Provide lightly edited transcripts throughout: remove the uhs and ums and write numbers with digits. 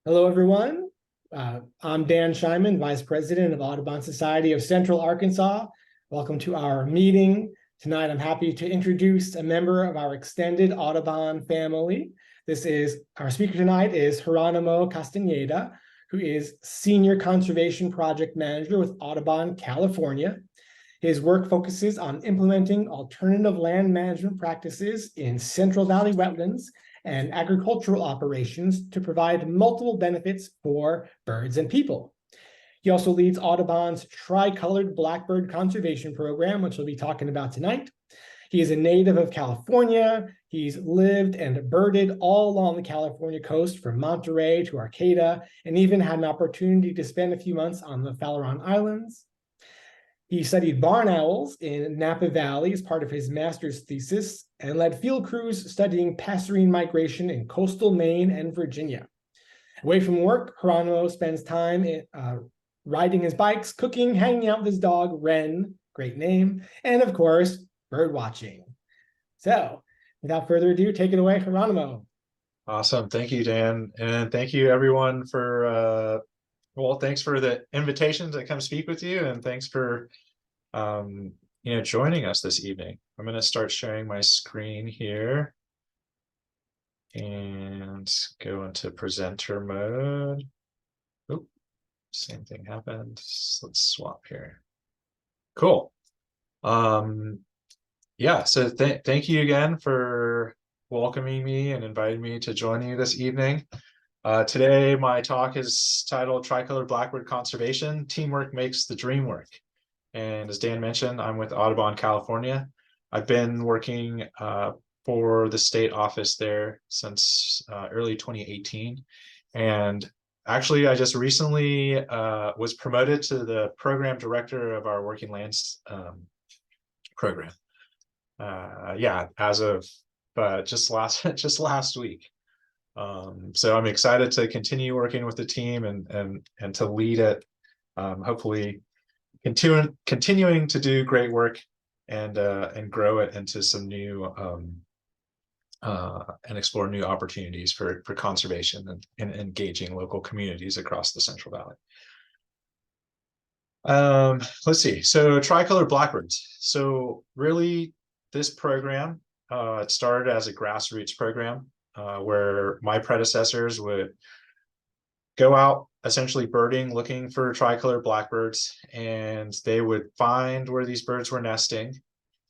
Hello, everyone. I'm Dan Scheinman, Vice President of Audubon Society of Central Arkansas. Welcome to our meeting. Tonight, I'm happy to introduce a member of our extended Audubon family. Our speaker tonight is Xerónimo Castañeda, who is Senior Conservation Project Manager with Audubon California. His work focuses on implementing alternative land management practices in Central Valley wetlands and agricultural operations to provide multiple benefits for birds and people. He also leads Audubon's Tricolored Blackbird Conservation program, which we'll be talking about tonight. He is a native of California. He's lived and birded all along the California coast from Monterey to Arcata, and even had an opportunity to spend a few months on the Farallon Islands. He studied barn owls in Napa Valley as part of his master's thesis and led field crews studying passerine migration in coastal Maine and Virginia. Away from work, Xerónimo spends time riding his bikes, cooking, hanging out with his dog, Wren, great name, and of course, bird watching. So, without further ado, take it away, Xerónimo. Awesome. Thank you, Dan. And thank you everyone for thanks for the invitation to come speak with you, and thanks for joining us this evening. I'm going to start sharing my screen here and go into presenter mode. Oop, same thing happened. Let's swap here. Cool. Yeah, so thank you again for welcoming me and inviting me to join you this evening. Today, my talk is titled Tricolored Blackbird Conservation, Teamwork Makes the Dream Work. And as Dan mentioned, I'm with Audubon California. I've been working for the state office there since early 2018. And actually, I just recently was promoted to the program director of our Working Lands program. As of just last week. So I'm excited to continue working with the team and to lead it, hopefully continuing to do great work and grow it into some new and explore new opportunities for conservation and engaging local communities across the Central Valley. Let's see. So Tricolored Blackbirds. So really, this program it started as a grassroots program where my predecessors would go out essentially birding, looking for tricolored blackbirds, and they would find where these birds were nesting,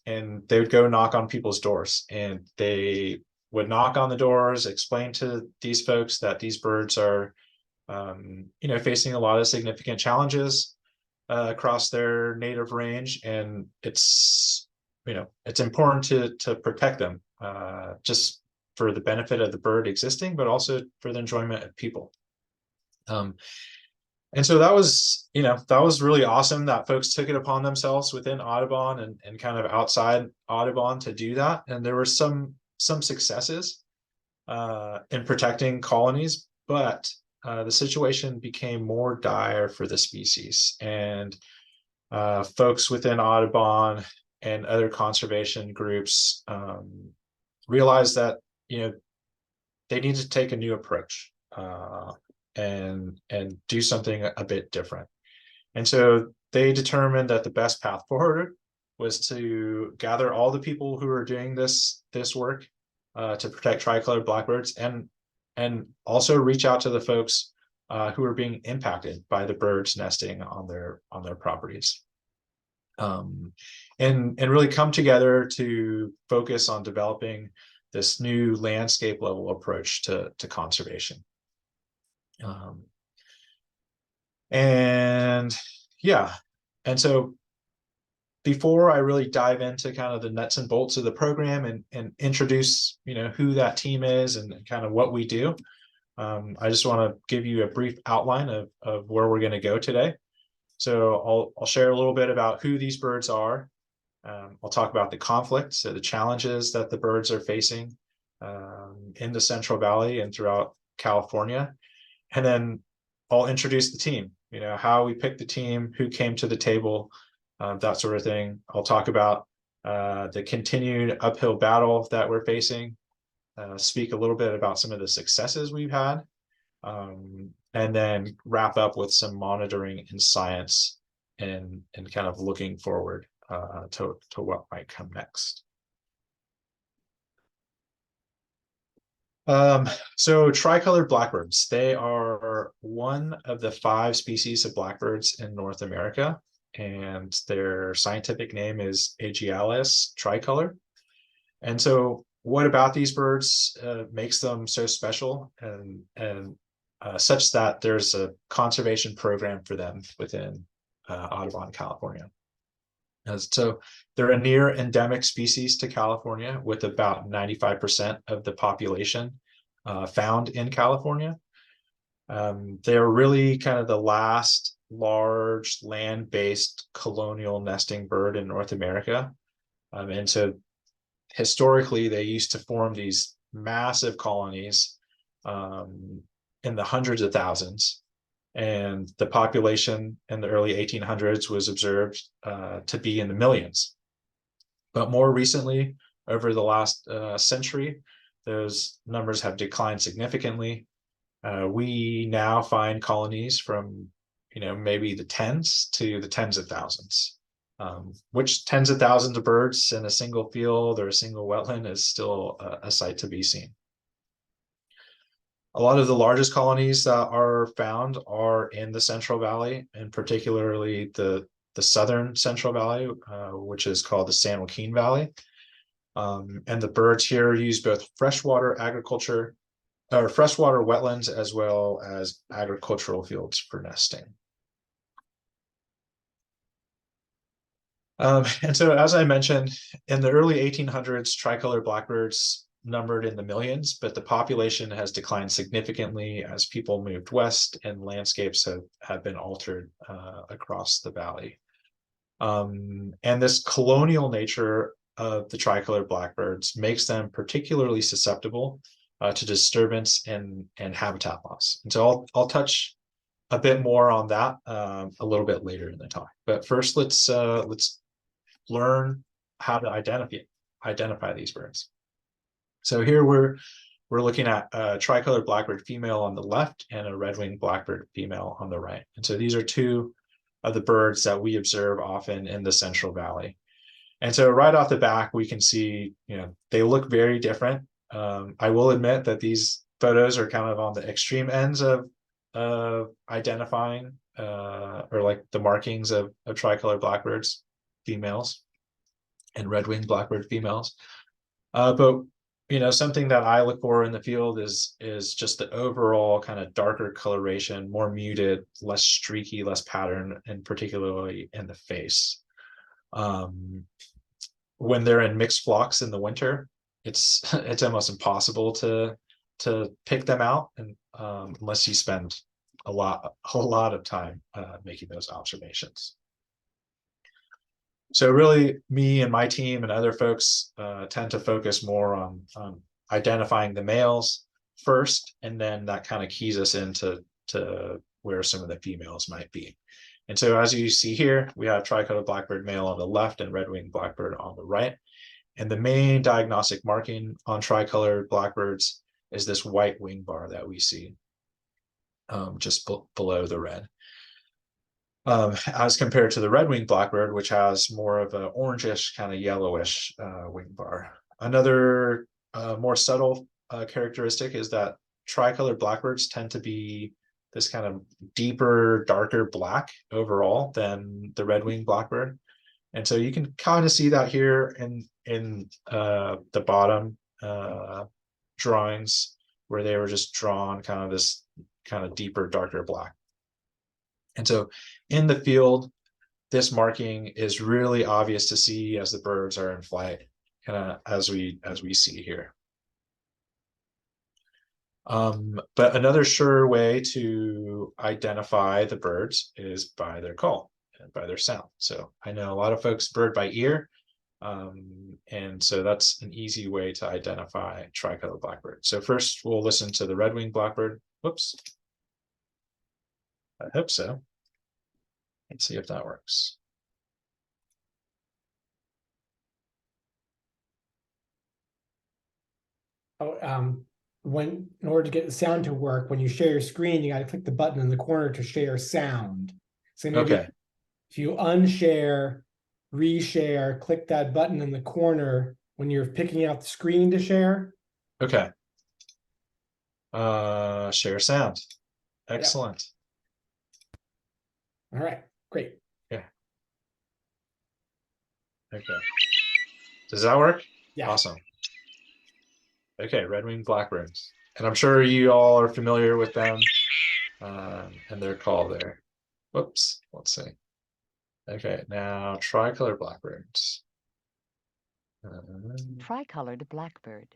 and they would go knock on people's doors, and they would knock on the doors, explain to these folks that these birds are facing a lot of significant challenges across their native range, and it's important to protect them, just for the benefit of the bird existing, but also for the enjoyment of people. And so that was really awesome that folks took it upon themselves within Audubon and kind of outside Audubon to do that. And there were some successes in protecting colonies, but the situation became more dire for the species. And folks within Audubon and other conservation groups realized that they need to take a new approach and do something a bit different. And so they determined that the best path forward was to gather all the people who are doing this work to protect tricolored blackbirds, and also reach out to the folks who are being impacted by the birds nesting on their properties. And really come together to focus on developing this new landscape level approach to conservation. And so before I really dive into kind of the nuts and bolts of the program and introduce who that team is and kind of what we do, I just want to give you a brief outline of where we're going to go today. So I'll share a little bit about who these birds are. I'll talk about the conflict, so the challenges that the birds are facing in the Central Valley and throughout California. And then I'll introduce the team, how we picked the team, who came to the table, that sort of thing. I'll talk about the continued uphill battle that we're facing, speak a little bit about some of the successes we've had, and then wrap up with some monitoring and science and kind of looking forward to what might come next. So tricolored blackbirds, they are one of the 5 species of blackbirds in North America, and their scientific name is Aegialis tricolor. And so what about these birds makes them so special and such that there's a conservation program for them within Audubon, California. So they're a near endemic species to California, with about 95% of the population found in California. They're really kind of the last large land-based colonial nesting bird in North America. And so historically, they used to form these massive colonies in the hundreds of thousands. And the population in the early 1800s was observed to be in the millions. But more recently, over the last century, those numbers have declined significantly. We now find colonies from, maybe the tens to the tens of thousands, which tens of thousands of birds in a single field or a single wetland is still a sight to be seen. A lot of the largest colonies that are found are in the Central Valley, and particularly the southern Central Valley, which is called the San Joaquin Valley. And the birds here use both freshwater agriculture or freshwater wetlands as well as agricultural fields for nesting. And so, as I mentioned, in the early 1800s, tricolored blackbirds numbered in the millions, but the population has declined significantly as people moved west and landscapes have been altered across the valley. And this colonial nature of the tricolored blackbirds makes them particularly susceptible to disturbance and habitat loss. And so I'll touch a bit more on that a little bit later in the talk. But first, let's learn how to identify these birds. So here we're looking at a tricolored blackbird female on the left and a red-winged blackbird female on the right. And so these are 2 of the birds that we observe often in the Central Valley. And so right off the bat, we can see, they look very different. I will admit that these photos are kind of on the extreme ends of identifying or like the markings of tricolored blackbirds females and red-winged blackbird females. But something that I look for in the field is just the overall kind of darker coloration, more muted, less streaky, less pattern, and particularly in the face. When they're in mixed flocks in the winter, it's almost impossible to pick them out, and unless you spend a lot of time making those observations. So really, me and my team and other folks tend to focus more on identifying the males first, and then that kind of keys us into where some of the females might be. And so as you see here, we have tricolored blackbird male on the left and red-winged blackbird on the right. And the main diagnostic marking on tricolored blackbirds is this white wing bar that we see just below the red. As compared to the red-winged blackbird, which has more of an orangish, kind of yellowish wing bar. Another more subtle characteristic is that tricolored blackbirds tend to be this kind of deeper, darker black overall than the red-winged blackbird. And so you can kind of see that here in the bottom drawings, where they were just drawn kind of this kind of deeper, darker black. And so in the field, this marking is really obvious to see as the birds are in flight, kind of as we see here. But another sure way to identify the birds is by their call and by their sound. So I know a lot of folks bird by ear, and so that's an easy way to identify tricolored blackbird. So first we'll listen to the red-winged blackbird. Whoops. I hope so. Let's see if that works. Oh, in order to get the sound to work, when you share your screen, you got to click the button in the corner to share sound. So maybe Okay. if you unshare, reshare, click that button in the corner when you're picking out the screen to share. Okay. Share sound. Yep. Excellent. All right, great. Yeah. Okay. Does that work? Yeah. Awesome. Okay, red-winged blackbirds. And I'm sure you all are familiar with them and their call there. Whoops, let's see. Okay, now tricolored blackbirds. Tricolored blackbird.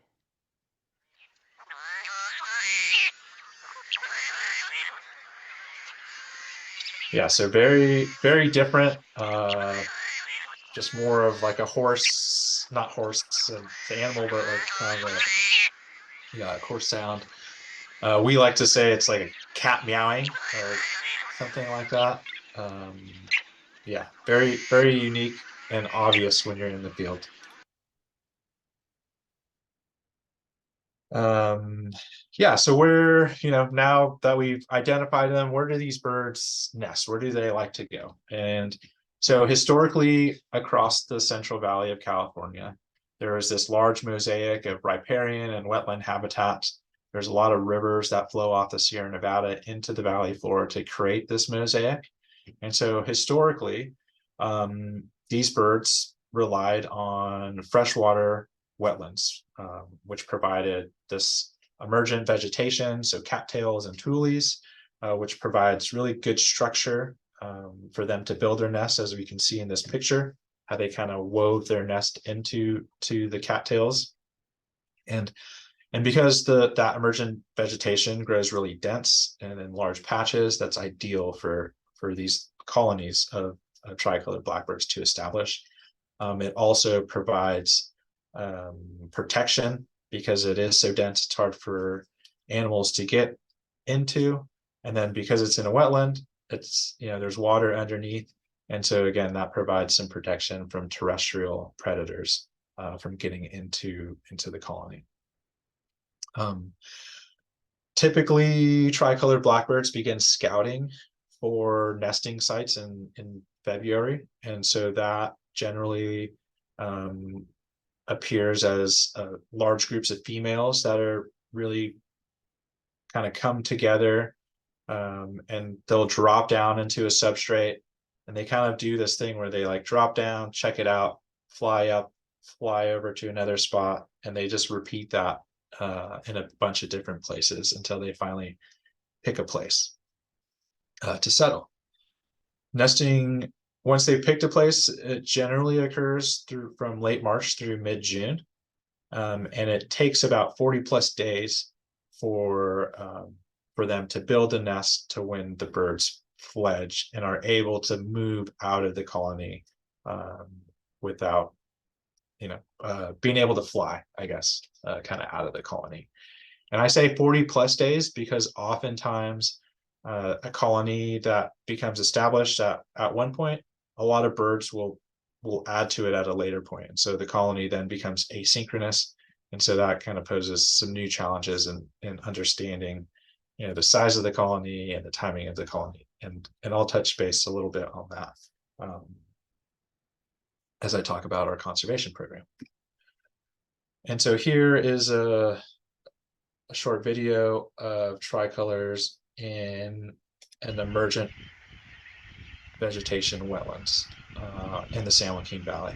Yeah, so very, very different. Just more of like a horse, not horse, the animal, but like kind of a horse sound. We like to say it's like a cat meowing or something like that. Yeah, very, very unique and obvious when you're in the field. Yeah, so where, now that we've identified them, where do these birds nest? Where do they like to go? And so historically across the Central Valley of California, there is this large mosaic of riparian and wetland habitat. There's a lot of rivers that flow off the Sierra Nevada into the valley floor to create this mosaic. And so historically, these birds relied on freshwater wetlands, which provided this emergent vegetation, so cattails and tules, which provides really good structure for them to build their nest, as we can see in this picture, how they kind of wove their nest into the cattails. And because that emergent vegetation grows really dense and in large patches, that's ideal for these colonies of tricolored blackbirds to establish. It also provides protection because it is so dense, it's hard for animals to get into. And then because it's in a wetland, it's, there's water underneath. And so again, that provides some protection from terrestrial predators from getting into the colony. Typically, tricolored blackbirds begin scouting for nesting sites in February. And so that generally appears as large groups of females that are really kind of come together, and they'll drop down into a substrate, and they kind of do this thing where they like drop down, check it out, fly up, fly over to another spot, and they just repeat that in a bunch of different places until they finally pick a place to settle. Nesting, once they've picked a place, it generally occurs from late March through mid-June. And it takes about 40 plus days for them to build a nest to when the birds fledge and are able to move out of the colony without being able to fly, I guess, kind of out of the colony. And I say 40 plus days because oftentimes a colony that becomes established at one point, a lot of birds will add to it at a later point. And so the colony then becomes asynchronous. And so that kind of poses some new challenges in understanding, the size of the colony and the timing of the colony. And I'll touch base a little bit on that as I talk about our conservation program. And so here is a short video of tricolors in an emergent vegetation wetlands in the San Joaquin Valley.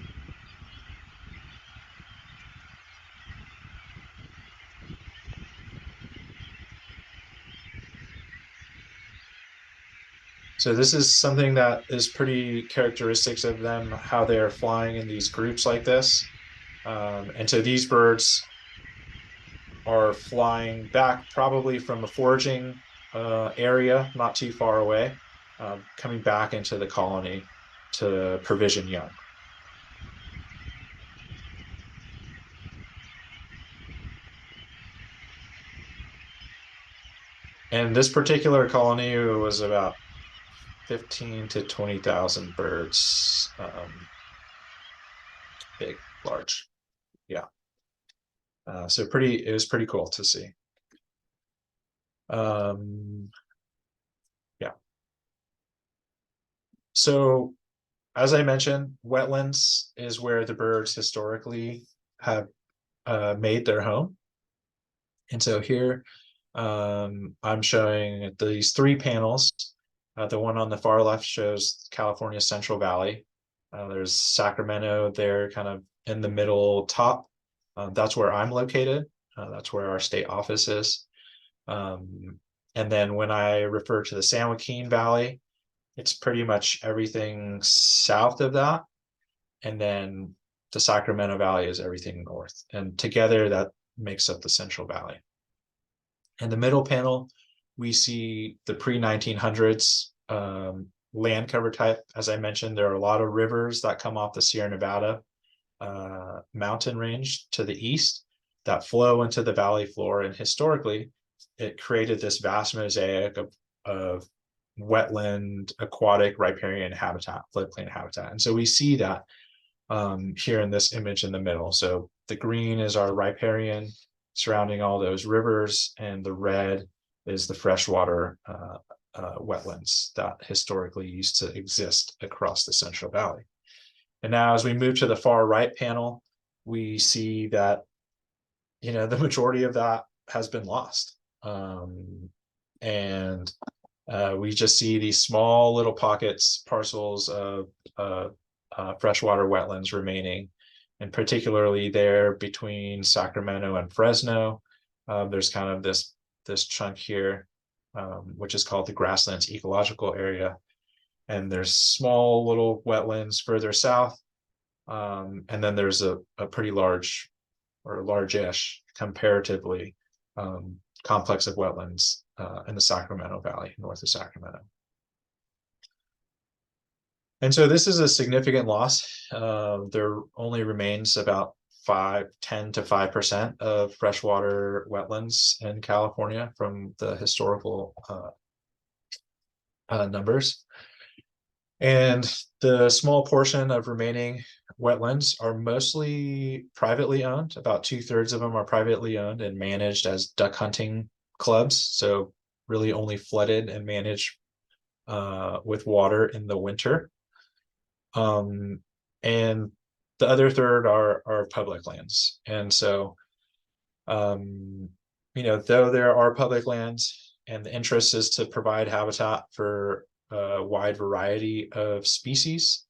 So this is something that is pretty characteristics of them, how they're flying in these groups like this. And so these birds are flying back probably from a foraging area not too far away, coming back into the colony to provision young. And this particular colony was about 15 to 20,000 birds, big, large, yeah. So it was pretty cool to see. Yeah. So as I mentioned, wetlands is where the birds historically have made their home. And so here I'm showing these 3 panels. The one on the far left shows California Central Valley. There's Sacramento there kind of in the middle top. That's where I'm located. That's where our state office is. And then when I refer to the San Joaquin Valley, it's pretty much everything south of that. And then the Sacramento Valley is everything north. And together that makes up the Central Valley. In the middle panel, we see the pre-1900s land cover type. As I mentioned, there are a lot of rivers that come off the Sierra Nevada mountain range to the east that flow into the valley floor. And historically, it created this vast mosaic of wetland, aquatic, riparian habitat, floodplain habitat. And so we see that here in this image in the middle. So the green is our riparian surrounding all those rivers, and the red is the freshwater wetlands that historically used to exist across the Central Valley. And now as we move to the far right panel, we see that, you know, the majority of that has been lost. And we just see these small little pockets, parcels of freshwater wetlands remaining, and particularly there between Sacramento and Fresno. There's kind of this chunk here, which is called the Grasslands Ecological Area. And there's small little wetlands further south. And then there's a pretty large, or large-ish comparatively, complex of wetlands in the Sacramento Valley, north of Sacramento. And so this is a significant loss. There only remains about 10 to 5% of freshwater wetlands in California from the historical numbers. And the small portion of remaining wetlands are mostly privately owned. About 2/3 of them are privately owned and managed as duck hunting clubs. So really only flooded and managed with water in the winter. And the other third are public lands. And so, you know, though there are public lands and the interest is to provide habitat for a wide variety of species,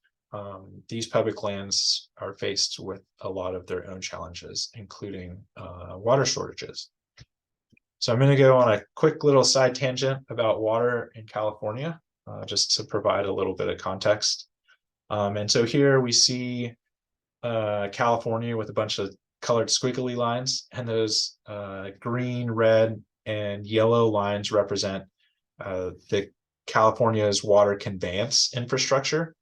these public lands are faced with a lot of their own challenges, including water shortages. So I'm going to go on a quick little side tangent about water in California, just to provide a little bit of context. And so here we see California with a bunch of colored squiggly lines, and those green, red, and yellow lines represent the California's water conveyance infrastructure.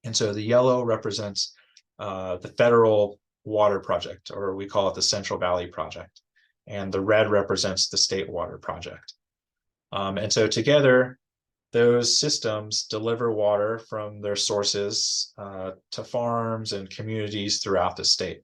And so the yellow represents the federal water project, or we call it the Central Valley Project. And the red represents the state water project. And so together, those systems deliver water from their sources to farms and communities throughout the state.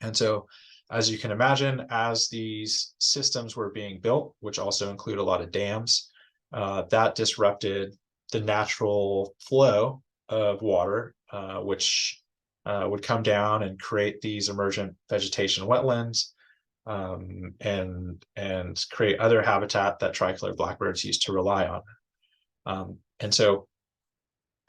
And so, as you can imagine, as these systems were being built, which also include a lot of dams, that disrupted the natural flow of water, which would come down and create these emergent vegetation wetlands, and create other habitat that tricolored blackbirds used to rely on. And so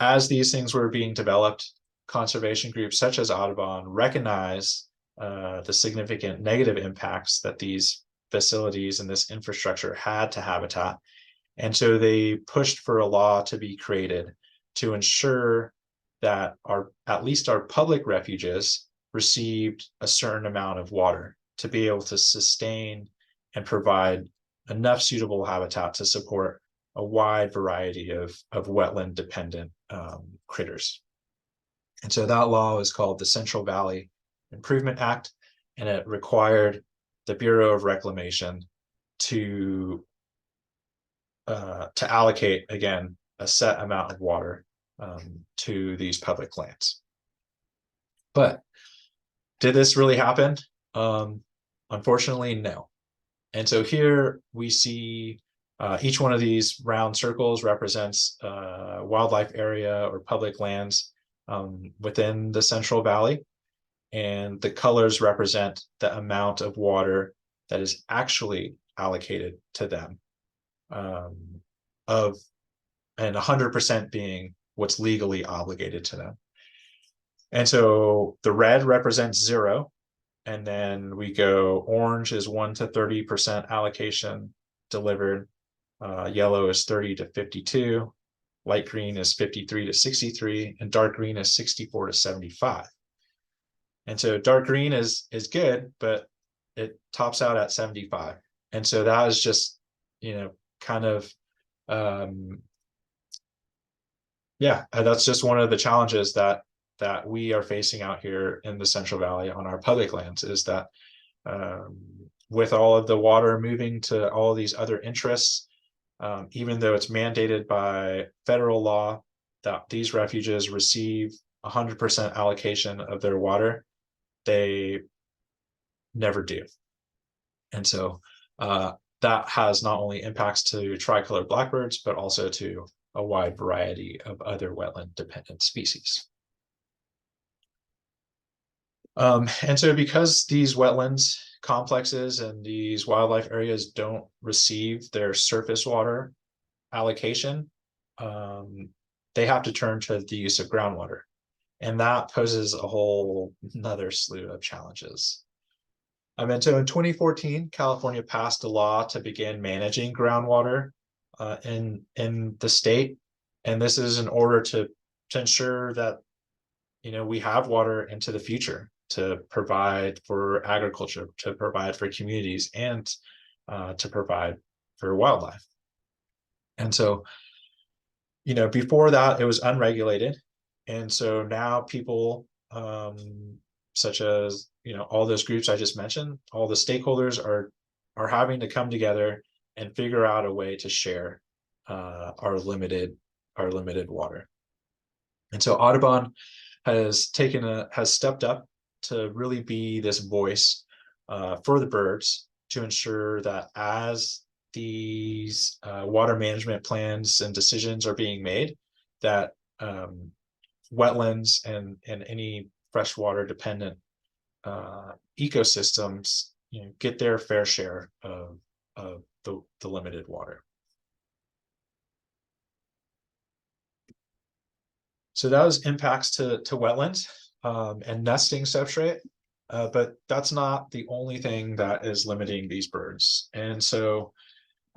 as these things were being developed, conservation groups such as Audubon recognize the significant negative impacts that these facilities and this infrastructure had to habitat. And so they pushed for a law to be created to ensure that at least our public refuges received a certain amount of water to be able to sustain and provide enough suitable habitat to support a wide variety of wetland dependent critters. And so that law is called the Central Valley Improvement Act, and it required the Bureau of Reclamation to allocate, again, a set amount of water to these public lands. But did this really happen? Unfortunately, no. And so here we see each one of these round circles represents a wildlife area or public lands within the Central Valley. And the colors represent the amount of water that is actually allocated to them, and 100% being what's legally obligated to them. And so the red represents 0. And then we go orange is 1 to 30% allocation delivered. Yellow is 30 to 52. Light green is 53 to 63. And dark green is 64 to 75. And so dark green is good, but it tops out at 75. And so that is just, kind of, that's just one of the challenges that we are facing out here in the Central Valley on our public lands, is that with all of the water moving to all of these other interests, even though it's mandated by federal law that these refuges receive 100% allocation of their water, they never do. And so that has not only impacts to tricolored blackbirds, but also to a wide variety of other wetland dependent species. And so because these wetlands complexes and these wildlife areas don't receive their surface water allocation, they have to turn to the use of groundwater. And that poses a whole another slew of challenges. And so in 2014, California passed a law to begin managing groundwater in the state. And this is in order to ensure that, we have water into the future to provide for agriculture, to provide for communities, and to provide for wildlife. And so, before that, it was unregulated. And so now people, such as, all those groups I just mentioned, all the stakeholders are having to come together and figure out a way to share our limited water. And so Audubon has stepped up to really be this voice for the birds, to ensure that as these water management plans and decisions are being made, that wetlands and any freshwater dependent ecosystems get their fair share of the limited water. So that was impacts to wetlands and nesting substrate, but that's not the only thing that is limiting these birds. And so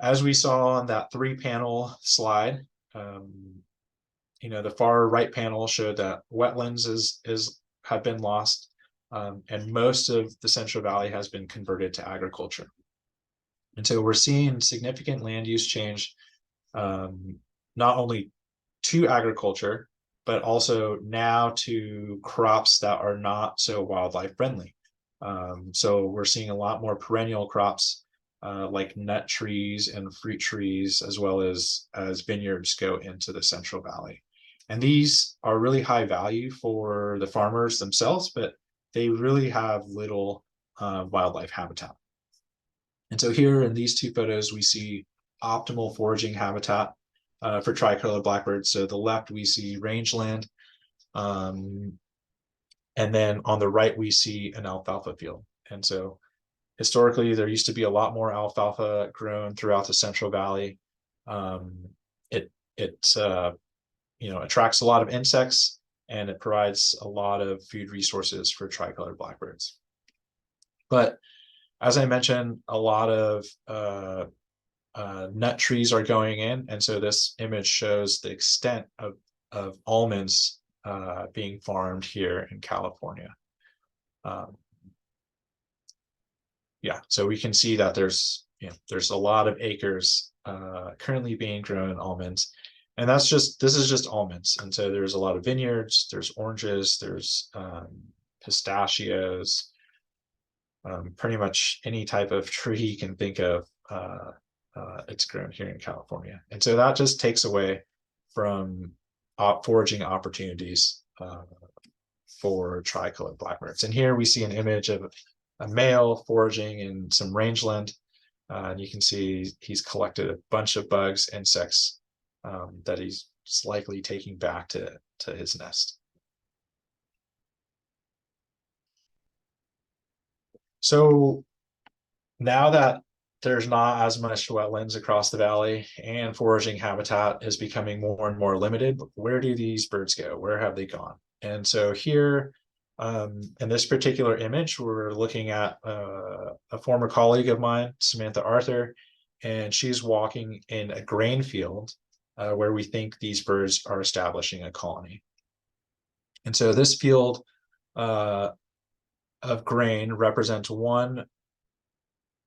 as we saw on that 3-panel slide, the far right panel showed that wetlands have been lost, and most of the Central Valley has been converted to agriculture. And so we're seeing significant land use change, not only to agriculture, but also now to crops that are not so wildlife friendly. So we're seeing a lot more perennial crops like nut trees and fruit trees, as well as vineyards go into the Central Valley. And these are really high value for the farmers themselves, but they really have little wildlife habitat. And so here in these 2 photos, we see optimal foraging habitat for tricolored blackbirds. So the left, we see rangeland. And then on the right, we see an alfalfa field. And so historically, there used to be a lot more alfalfa grown throughout the Central Valley. It attracts a lot of insects, and it provides a lot of food resources for tricolored blackbirds. But as I mentioned, a lot of nut trees are going in, and so this image shows the extent of almonds being farmed here in California. So we can see that there's a lot of acres currently being grown in almonds, and this is just almonds. And so there's a lot of vineyards, there's oranges, there's pistachios, pretty much any type of tree you can think of. It's grown here in California. And so that just takes away from foraging opportunities for tricolored blackbirds. And here we see an image of a male foraging in some rangeland. And you can see he's collected a bunch of bugs, insects that he's likely taking back to his nest. So now that there's not as much wetlands across the valley and foraging habitat is becoming more and more limited, where do these birds go? Where have they gone? And so here, in this particular image, we're looking at a former colleague of mine, Samantha Arthur, and she's walking in a grain field where we think these birds are establishing a colony. And so this field of grain represents one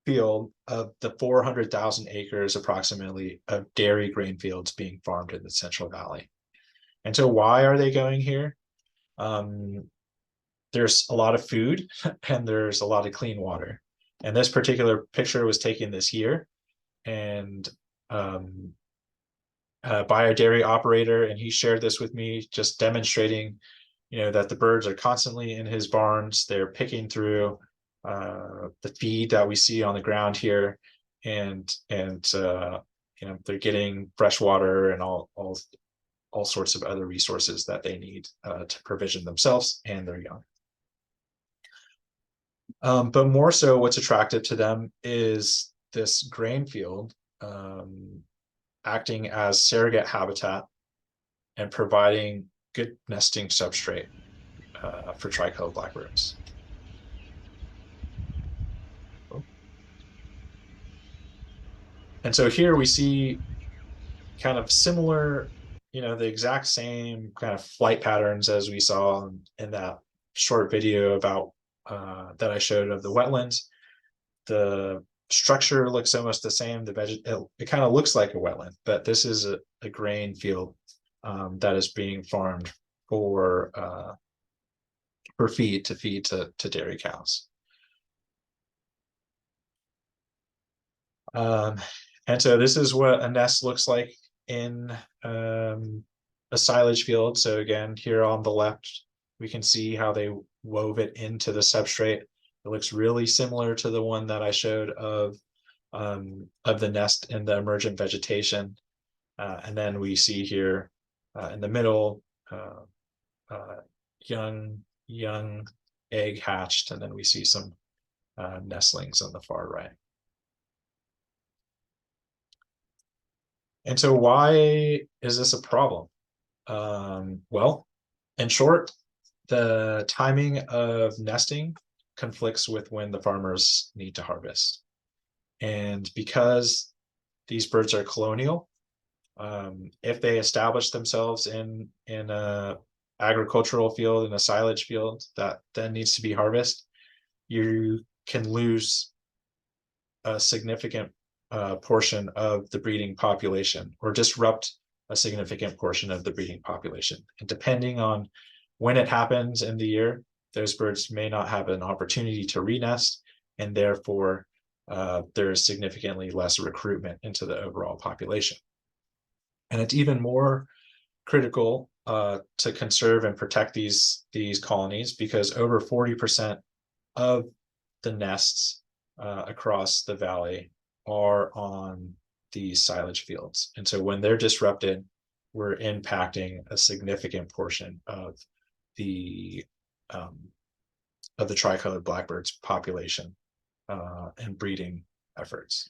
field of the 400,000 acres approximately of dairy grain fields being farmed in the Central Valley. And so why are they going here? There's a lot of food and there's a lot of clean water. And this particular picture was taken this year and by a dairy operator, and he shared this with me, just demonstrating, that the birds are constantly in his barns. They're picking through the feed that we see on the ground here, and they're getting fresh water and all sorts of other resources that they need to provision themselves and their young. But more so, what's attractive to them is this grain field acting as surrogate habitat and providing good nesting substrate for tricolored blackbirds. And so here we see kind of similar, the exact same kind of flight patterns as we saw in that short video about that I showed of the wetlands. The structure looks almost the same. It kind of looks like a wetland, but this is a grain field that is being farmed for feed to dairy cows. And so this is what a nest looks like in a silage field. So again, here on the left, we can see how they wove it into the substrate. It looks really similar to the one that I showed of the nest in the emergent vegetation. And then we see here in the middle, young egg hatched, and then we see some nestlings on the far right. And so why is this a problem? Well, in short, the timing of nesting conflicts with when the farmers need to harvest. And because these birds are colonial, if they establish themselves in a agricultural field, in a silage field that then needs to be harvested, you can lose a significant portion of the breeding population, or disrupt a significant portion of the breeding population. And depending on when it happens in the year, those birds may not have an opportunity to re-nest, and therefore there is significantly less recruitment into the overall population. And it's even more critical to conserve and protect these colonies, because over 40% of the nests across the valley are on these silage fields. And so when they're disrupted, we're impacting a significant portion of the tricolored blackbirds population and breeding efforts.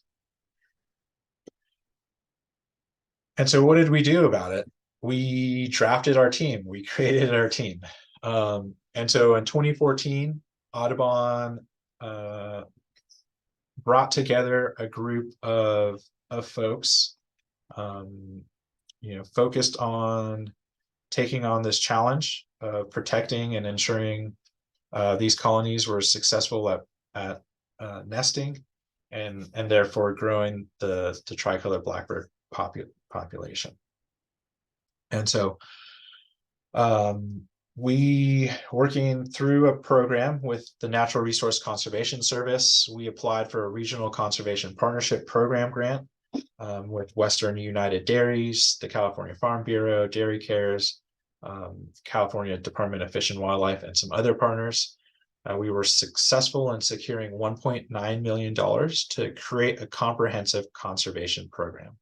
And so what did we do about it? We drafted our team. We created our team. And so in 2014, Audubon brought together a group of folks, focused on taking on this challenge of protecting and ensuring these colonies were successful at nesting, and therefore growing the tricolored blackbird population. And so we, working through a program with the Natural Resource Conservation Service, we applied for a Regional Conservation Partnership Program grant with Western United Dairies, the California Farm Bureau, Dairy Cares, California Department of Fish and Wildlife, and some other partners. we were successful in securing $1.9 million to create a comprehensive conservation program.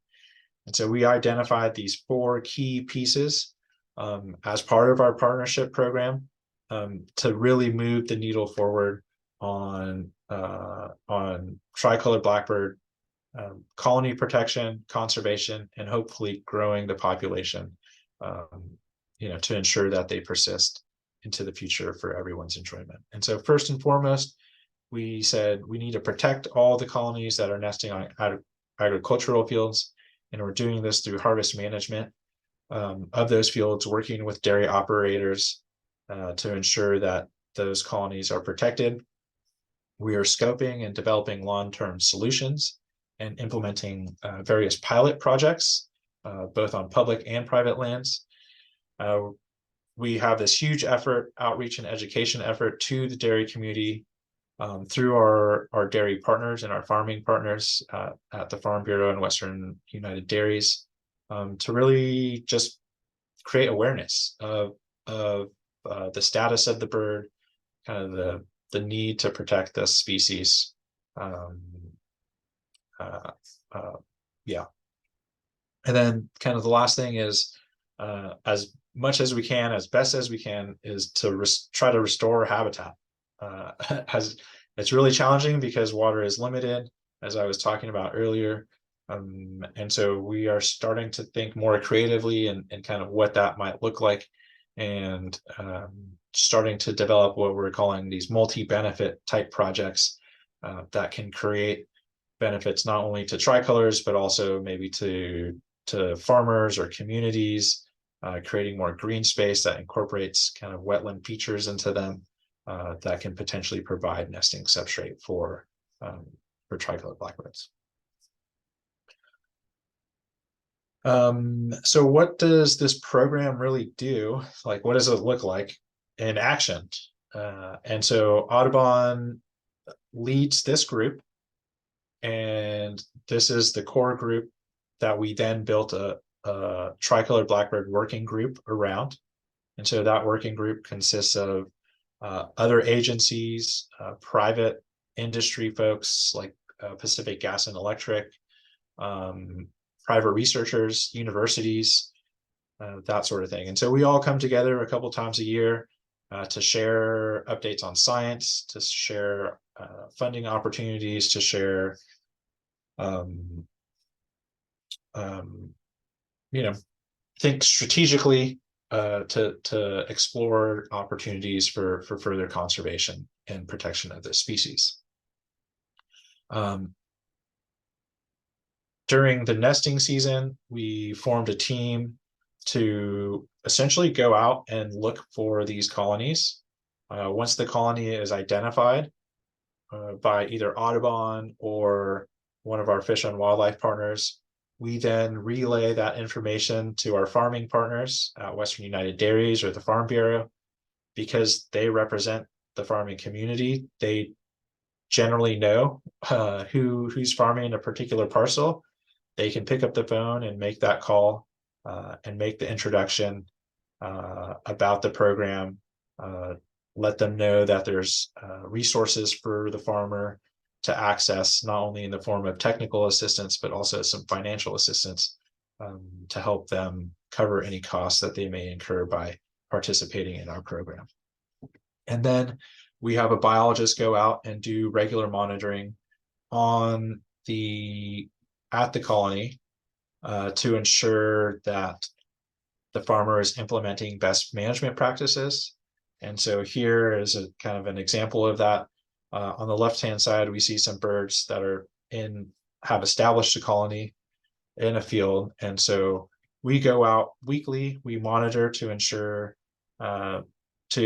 And so we identified these 4 key pieces as part of our partnership program to really move the needle forward on tricolored blackbird colony protection, conservation, and hopefully growing the population, to ensure that they persist into the future for everyone's enjoyment. And so first and foremost, we said we need to protect all the colonies that are nesting on agricultural fields, and we're doing this through harvest management of those fields, working with dairy operators to ensure that those colonies are protected. We are scoping and developing long-term solutions and implementing various pilot projects, both on public and private lands. We have this huge effort, outreach and education effort to the dairy community through our dairy partners and our farming partners at the Farm Bureau and Western United Dairies to really just create awareness of the status of the bird, kind of the need to protect this species. And then kind of the last thing is as much as we can, as best as we can, is to try to restore habitat. As it's really challenging because water is limited, as I was talking about earlier. And so we are starting to think more creatively and kind of what that might look like, and starting to develop what we're calling these multi-benefit type projects that can create benefits not only to tricolors, but also maybe to farmers or communities, creating more green space that incorporates kind of wetland features into them that can potentially provide nesting substrate for tricolored blackbirds. So what does this program really do? Like, what does it look like in action? And so Audubon leads this group, and this is the core group that we then built a tricolored blackbird working group around. And so that working group consists of other agencies, private industry folks like Pacific Gas and Electric, private researchers, universities, that sort of thing. And so we all come together a couple times a year to share updates on science, to share funding opportunities, to share, think strategically to explore opportunities for further conservation and protection of the species. During the nesting season, we formed a team to essentially go out and look for these colonies. Once the colony is identified by either Audubon or one of our fish and wildlife partners, we then relay that information to our farming partners at Western United Dairies or the Farm Bureau. Because they represent the farming community, they generally know who's farming a particular parcel. They can pick up the phone and make that call and make the introduction about the program, let them know that there's resources for the farmer to access, not only in the form of technical assistance, but also some financial assistance to help them cover any costs that they may incur by participating in our program. And then we have a biologist go out and do regular monitoring at the colony to ensure that the farmer is implementing best management practices. And so here is a kind of an example of that. On the left-hand side, we see some birds that have established a colony in a field. And so we go out weekly, we monitor to ensure, to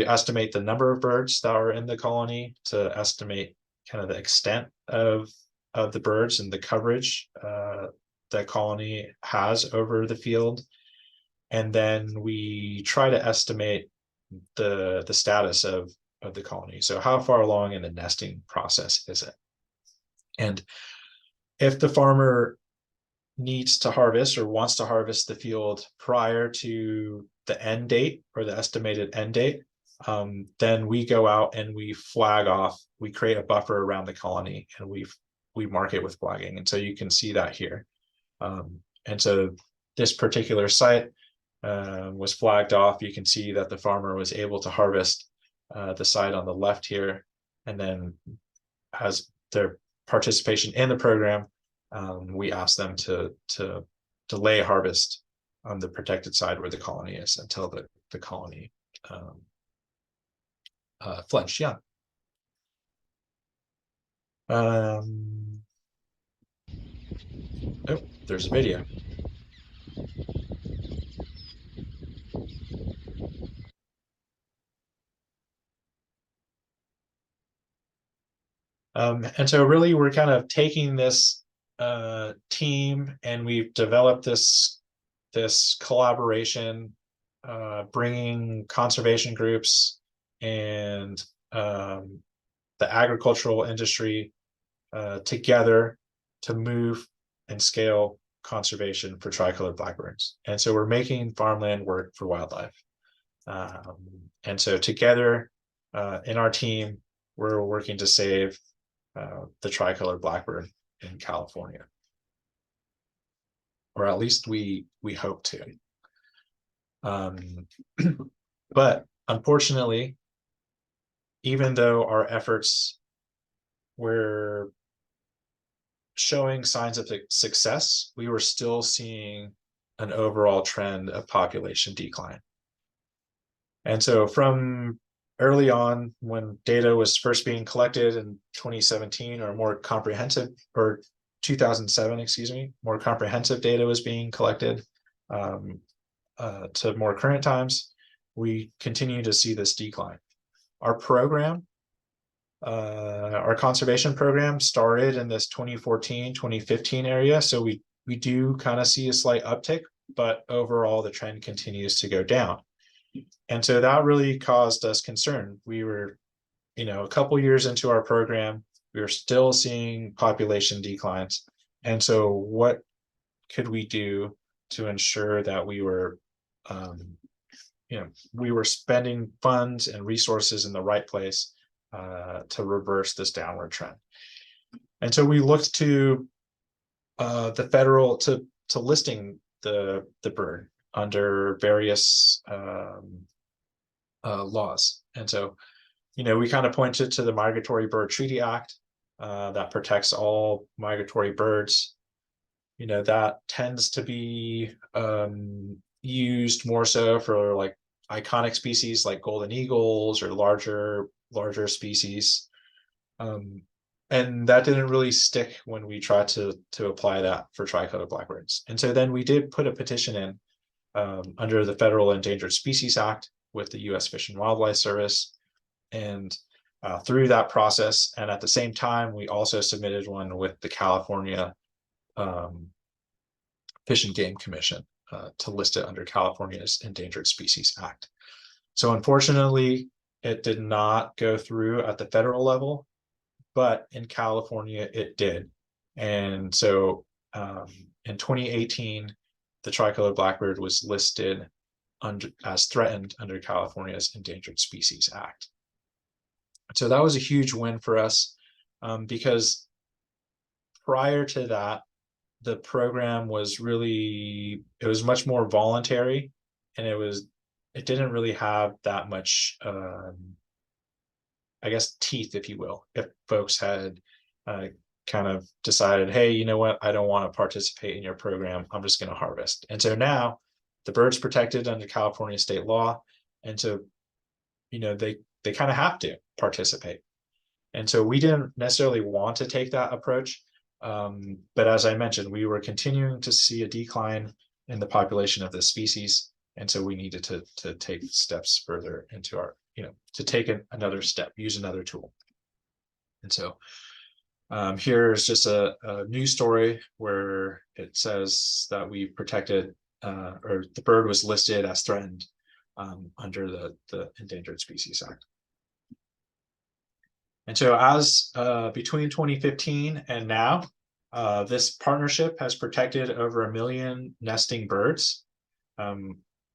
estimate the number of birds that are in the colony, to estimate kind of the extent of the birds and the coverage that colony has over the field. And then we try to estimate the status of the colony. So how far along in the nesting process is it? And if the farmer needs to harvest or wants to harvest the field prior to the end date or the estimated end date, then we go out and we flag off, we create a buffer around the colony, and we mark it with flagging. And so you can see that here. And so this particular site was flagged off. You can see that the farmer was able to harvest the side on the left here, and then as their participation in the program, we asked them to delay harvest on the protected side where the colony is until the colony fledged young. Oh, there's a video. And so really we're kind of taking this team, and we've developed this collaboration, bringing conservation groups and the agricultural industry together to move and scale conservation for tricolored blackbirds. And so we're making farmland work for wildlife. And so together in our team, we're working to save the tricolored blackbird in California, or at least we hope to. But unfortunately, even though our efforts were showing signs of success, we were still seeing an overall trend of population decline. And so from early on, when data was first being collected in 2017, or more comprehensive, or 2007, excuse me, more comprehensive data was being collected to more current times, we continue to see this decline. Our program, our conservation program started in this 2014, 2015 area. So we do kind of see a slight uptick, but overall the trend continues to go down. And so that really caused us concern. We were, a couple years into our program, we were still seeing population declines. And so what could we do to ensure that we were, we were spending funds and resources in the right place to reverse this downward trend? And so we looked to the federal, to listing the bird under various laws. And so, we kind of pointed to the Migratory Bird Treaty Act that protects all migratory birds. That tends to be used more so for like iconic species like golden eagles or larger species. And that didn't really stick when we tried to apply that for tricolored blackbirds. And so then we did put a petition in under the Federal Endangered Species Act with the U.S. Fish and Wildlife Service. And through that process, and at the same time, we also submitted one with the California Fish and Game Commission to list it under California's Endangered Species Act. So unfortunately, it did not go through at the federal level, but in California it did. And so in 2018, the tricolored blackbird was listed as threatened under California's Endangered Species Act. So that was a huge win for us because prior to that, the program was really, it was much more voluntary, and it didn't really have that much, I guess, teeth, if you will. If folks had kind of decided, hey, you know what, I don't want to participate in your program, I'm just going to harvest. And so now the bird's protected under California state law. And so, they kind of have to participate. And so we didn't necessarily want to take that approach. But as I mentioned, we were continuing to see a decline in the population of this species. And so we needed to take steps further into our, to take another step, use another tool. And so here's just a news story where it says that we protected, or the bird was listed as threatened under the Endangered Species Act. And so as between 2015 and now, this partnership has protected over 1 million nesting birds.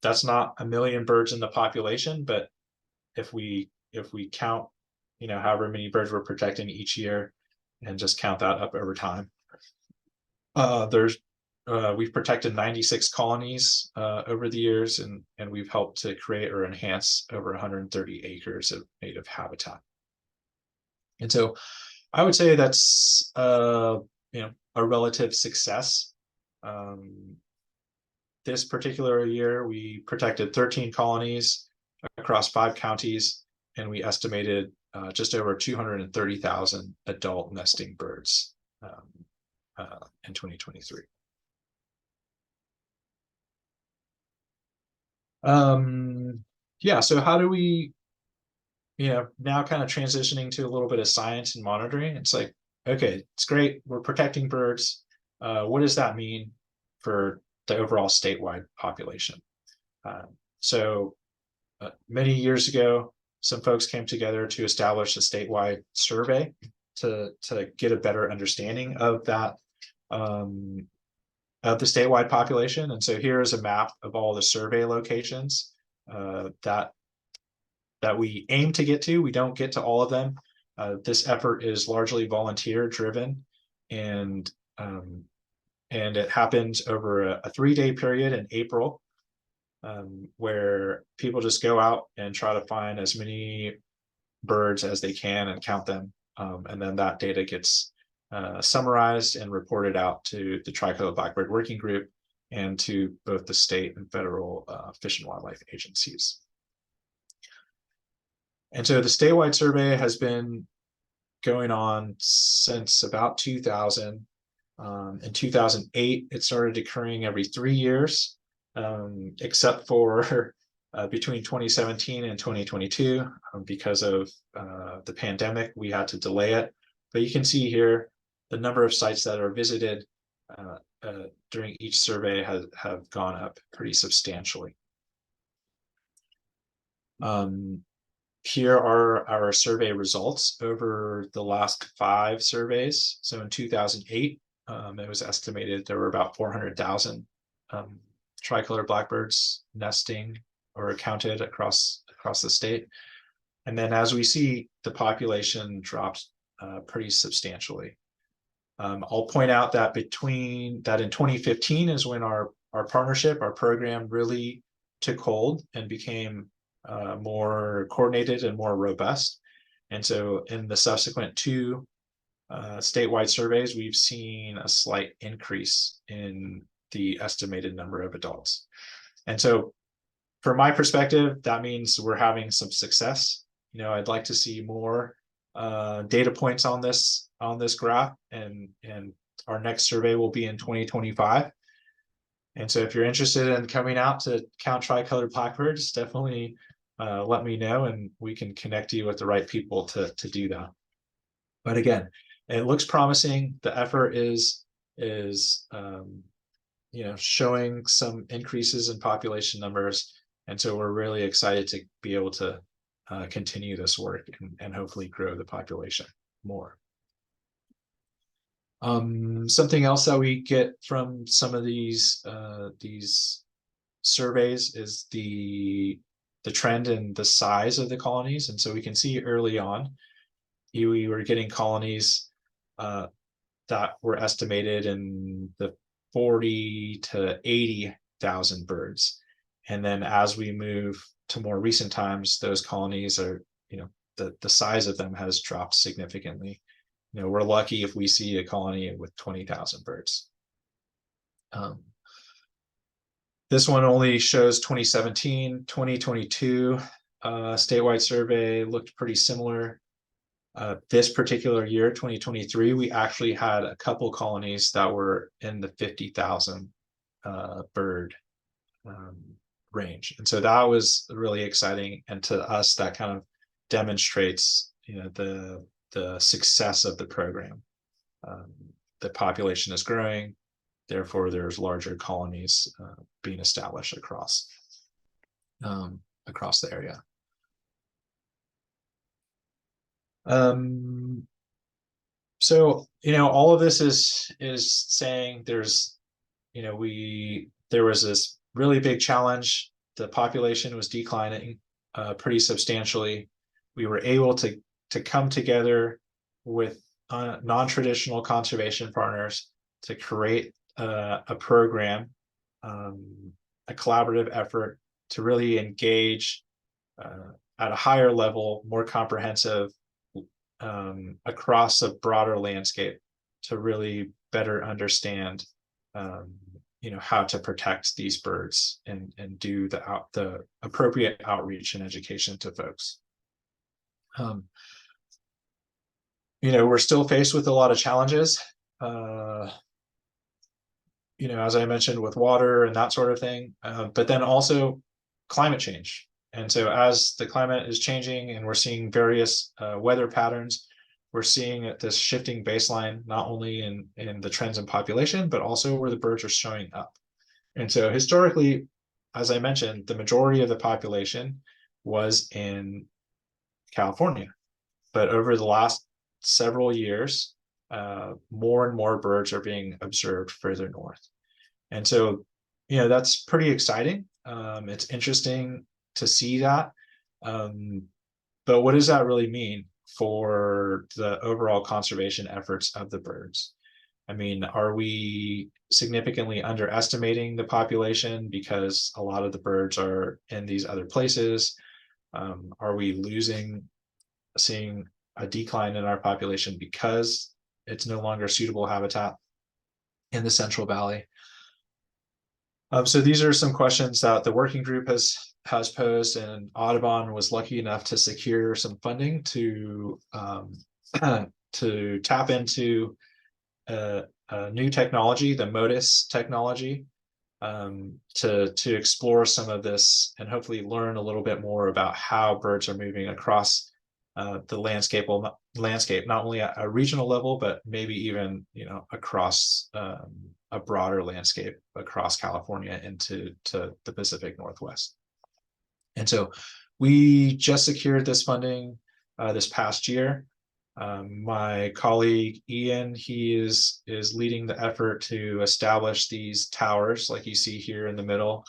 That's not 1 million birds in the population, but if we count, however many birds we're protecting each year, and just count that up over time. We've protected 96 colonies over the years, and we've helped to create or enhance over 130 acres of native habitat. And so I would say that's a relative success. This particular year, we protected 13 colonies across 5 counties, and we estimated just over 230,000 adult nesting birds in 2023. Yeah, so how do we, now kind of transitioning to a little bit of science and monitoring? It's like, okay, it's great, we're protecting birds. What does that mean for the overall statewide population? So many years ago, some folks came together to establish a statewide survey to get a better understanding of that, of the statewide population. And so here is a map of all the survey locations that we aim to get to. We don't get to all of them. This effort is largely volunteer driven, and it happens over a 3-day period in April, where people just go out and try to find as many birds as they can and count them. And then that data gets summarized and reported out to the Tricolored Blackbird Working Group and to both the state and federal fish and wildlife agencies. And so the statewide survey has been going on since about 2000. In 2008, it started occurring every 3 years, except for between 2017 and 2022. Because of the pandemic, we had to delay it. But you can see here the number of sites that are visited during each survey have gone up pretty substantially. Here are our survey results over the last 5 surveys. So in 2008, it was estimated there were about 400,000 tricolored blackbirds nesting or counted across the state. And then as we see, the population dropped pretty substantially. I'll point out that in 2015 is when our partnership, our program really took hold and became more coordinated and more robust. And so in the subsequent 2 statewide surveys, we've seen a slight increase in the estimated number of adults. And so from my perspective, that means we're having some success. I'd like to see more data points on this graph, and our next survey will be in 2025. And so if you're interested in coming out to count tricolored blackbirds, definitely let me know, and we can connect you with the right people to do that. But again, it looks promising. The effort is showing some increases in population numbers, and so we're really excited to be able to continue this work and hopefully grow the population more. Something else that we get from some of these surveys is the trend in the size of the colonies. And so we can see early on, we were getting colonies that were estimated in the 40 to 80,000 birds. And then as we move to more recent times, those colonies are, the size of them has dropped significantly. We're lucky if we see a colony with 20,000 birds. This one only shows 2017, 2022 statewide survey looked pretty similar. This particular year, 2023, we actually had a couple colonies that were in the 50,000 bird range. And so that was really exciting. And to us, that kind of demonstrates, the success of the program. The population is growing, therefore there's larger colonies being established across the area. So all of this is saying there's there was this really big challenge. The population was declining. pretty substantially. We were able to come together with non-traditional conservation partners to create a program, a collaborative effort to really engage at a higher level, more comprehensive, across a broader landscape to really better understand how to protect these birds and do the appropriate outreach and education to folks. We're still faced with a lot of challenges, as I mentioned, with water and that sort of thing, but then also climate change. And so as the climate is changing and we're seeing various weather patterns, we're seeing this shifting baseline, not only in the trends in population, but also where the birds are showing up. And so historically, as I mentioned, the majority of the population was in California. But over the last several years, more and more birds are being observed further north. And so, that's pretty exciting. It's interesting to see that. But what does that really mean for the overall conservation efforts of the birds? I mean, are we significantly underestimating the population because a lot of the birds are in these other places? Are we seeing a decline in our population because it's no longer suitable habitat in the Central Valley? So these are some questions that the working group has posed, and Audubon was lucky enough to secure some funding to tap into a new technology, the Motus technology, to explore some of this and hopefully learn a little bit more about how birds are moving across the landscape, not only at a regional level, but maybe even across a broader landscape across California into the Pacific Northwest. And so we just secured this funding this past year. My colleague Ian, he is leading the effort to establish these towers like you see here in the middle.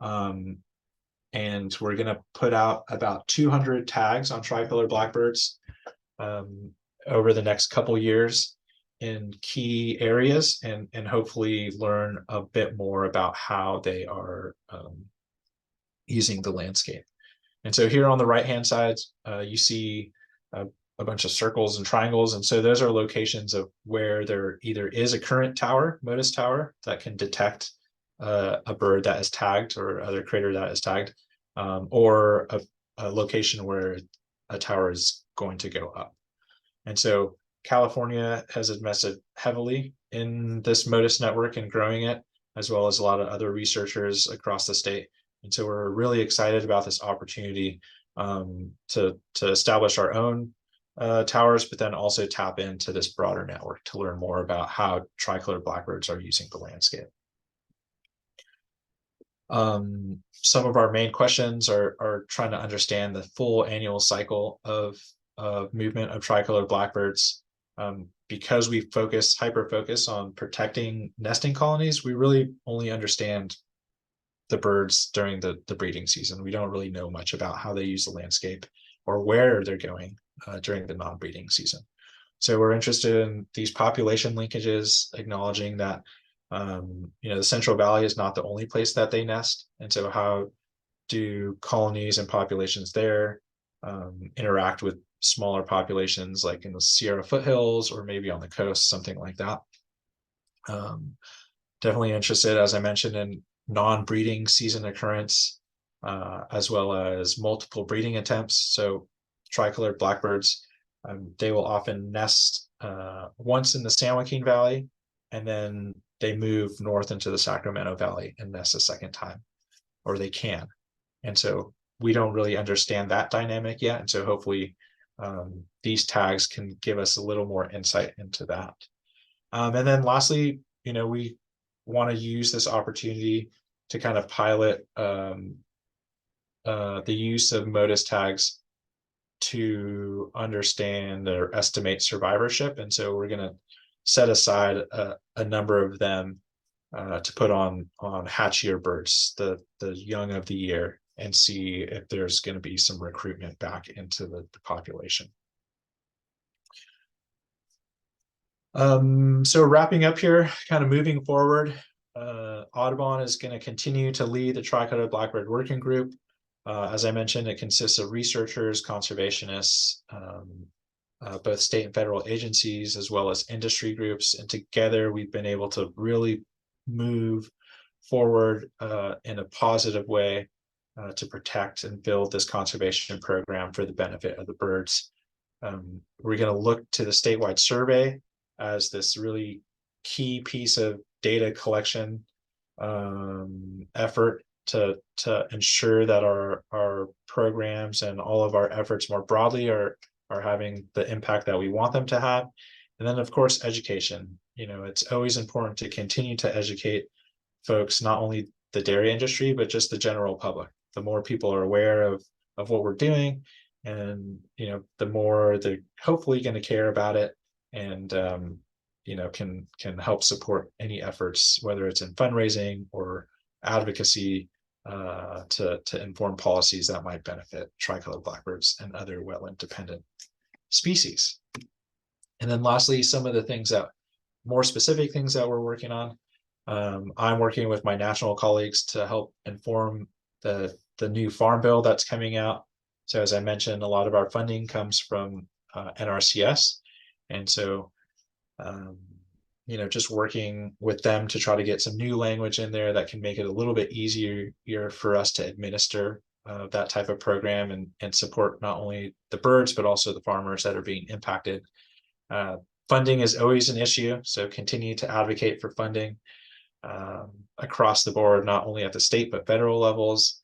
And we're going to put out about 200 tags on tricolored blackbirds over the next couple years in key areas, and hopefully learn a bit more about how they are using the landscape. And so here on the right hand side, you see a bunch of circles and triangles. And so those are locations of where there either is a current tower, Motus tower, that can detect a bird that is tagged or other critter that is tagged, or a location where a tower is going to go up. And so California has invested heavily in this Motus network and growing it, as well as a lot of other researchers across the state. And so we're really excited about this opportunity to establish our own towers, but then also tap into this broader network to learn more about how tricolored blackbirds are using the landscape. Some of our main questions are trying to understand the full annual cycle of movement of tricolored blackbirds. Because we hyper focus on protecting nesting colonies, we really only understand the birds during the breeding season. We don't really know much about how they use the landscape or where they're going during the non-breeding season. So we're interested in these population linkages, acknowledging that the Central Valley is not the only place that they nest. And so how do colonies and populations there interact with smaller populations like in the Sierra foothills or maybe on the coast, something like that. Definitely interested, as I mentioned, in non-breeding season occurrence, as well as multiple breeding attempts. So tricolored blackbirds, they will often nest once in the San Joaquin Valley, and then they move north into the Sacramento Valley and nest a second time, or they can. And so we don't really understand that dynamic yet. And so hopefully these tags can give us a little more insight into that. And then lastly, we want to use this opportunity to kind of pilot the use of Motus tags to understand or estimate survivorship. And so we're going to set aside a number of them to put on hatch year birds, the young of the year, and see if there's going to be some recruitment back into the population. So wrapping up here, kind of moving forward, Audubon is going to continue to lead the Tricolored Blackbird Working Group. As I mentioned, it consists of researchers, conservationists, both state and federal agencies, as well as industry groups. And together we've been able to really move forward in a positive way to protect and build this conservation program for the benefit of the birds. We're going to look to the statewide survey as this really key piece of data collection effort to ensure that our programs and all of our efforts more broadly are having the impact that we want them to have. And then, of course, education. You know, it's always important to continue to educate folks, not only the dairy industry, but just the general public. The more people are aware of what we're doing, and, you know, the more they're hopefully going to care about it, and you know, can help support any efforts, whether it's in fundraising or advocacy, to inform policies that might benefit tricolored blackbirds and other wetland dependent species. And then lastly, some of the things that, more specific things that we're working on. I'm working with my national colleagues to help inform the new farm bill that's coming out. So as I mentioned, a lot of our funding comes from NRCS. And so, you know, just working with them to try to get some new language in there that can make it a little bit easier for us to administer that type of program, and support not only the birds, but also the farmers that are being impacted. Funding is always an issue, so continue to advocate for funding across the board, not only at the state, but federal levels.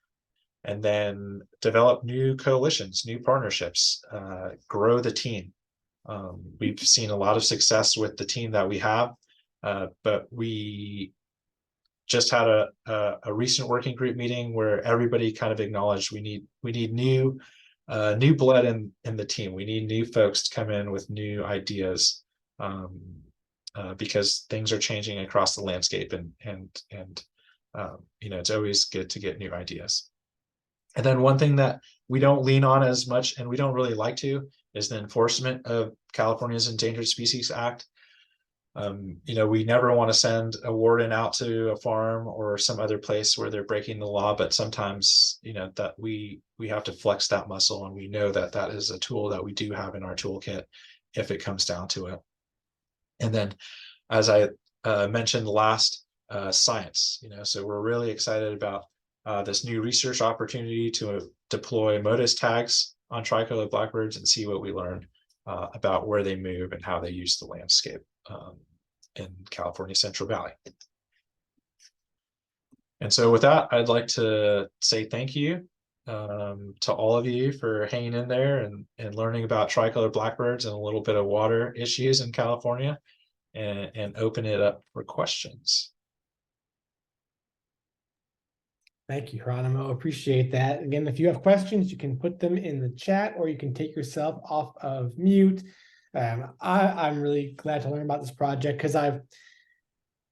And then develop new coalitions, new partnerships, grow the team. We've seen a lot of success with the team that we have, but we just had a recent working group meeting where everybody kind of acknowledged we need new blood in the team. We need new folks to come in with new ideas, because things are changing across the landscape, and you know, it's always good to get new ideas. And then one thing that we don't lean on as much, and we don't really like to, is the enforcement of California's Endangered Species Act. You know, we never want to send a warden out to a farm or some other place where they're breaking the law, but sometimes, you know, that we have to flex that muscle, and we know that that is a tool that we do have in our toolkit if it comes down to it. And then, as I mentioned last, science, you know, so we're really excited about this new research opportunity to deploy Motus tags on tricolored blackbirds and see what we learn about where they move and how they use the landscape in California Central Valley. And so with that, I'd like to say thank you to all of you for hanging in there and learning about tricolored blackbirds and a little bit of water issues in California, and open it up for questions. Thank you, Xerónimo. Appreciate that. Again, if you have questions, you can put them in the chat, or you can take yourself off of mute. I'm really glad to learn about this project, because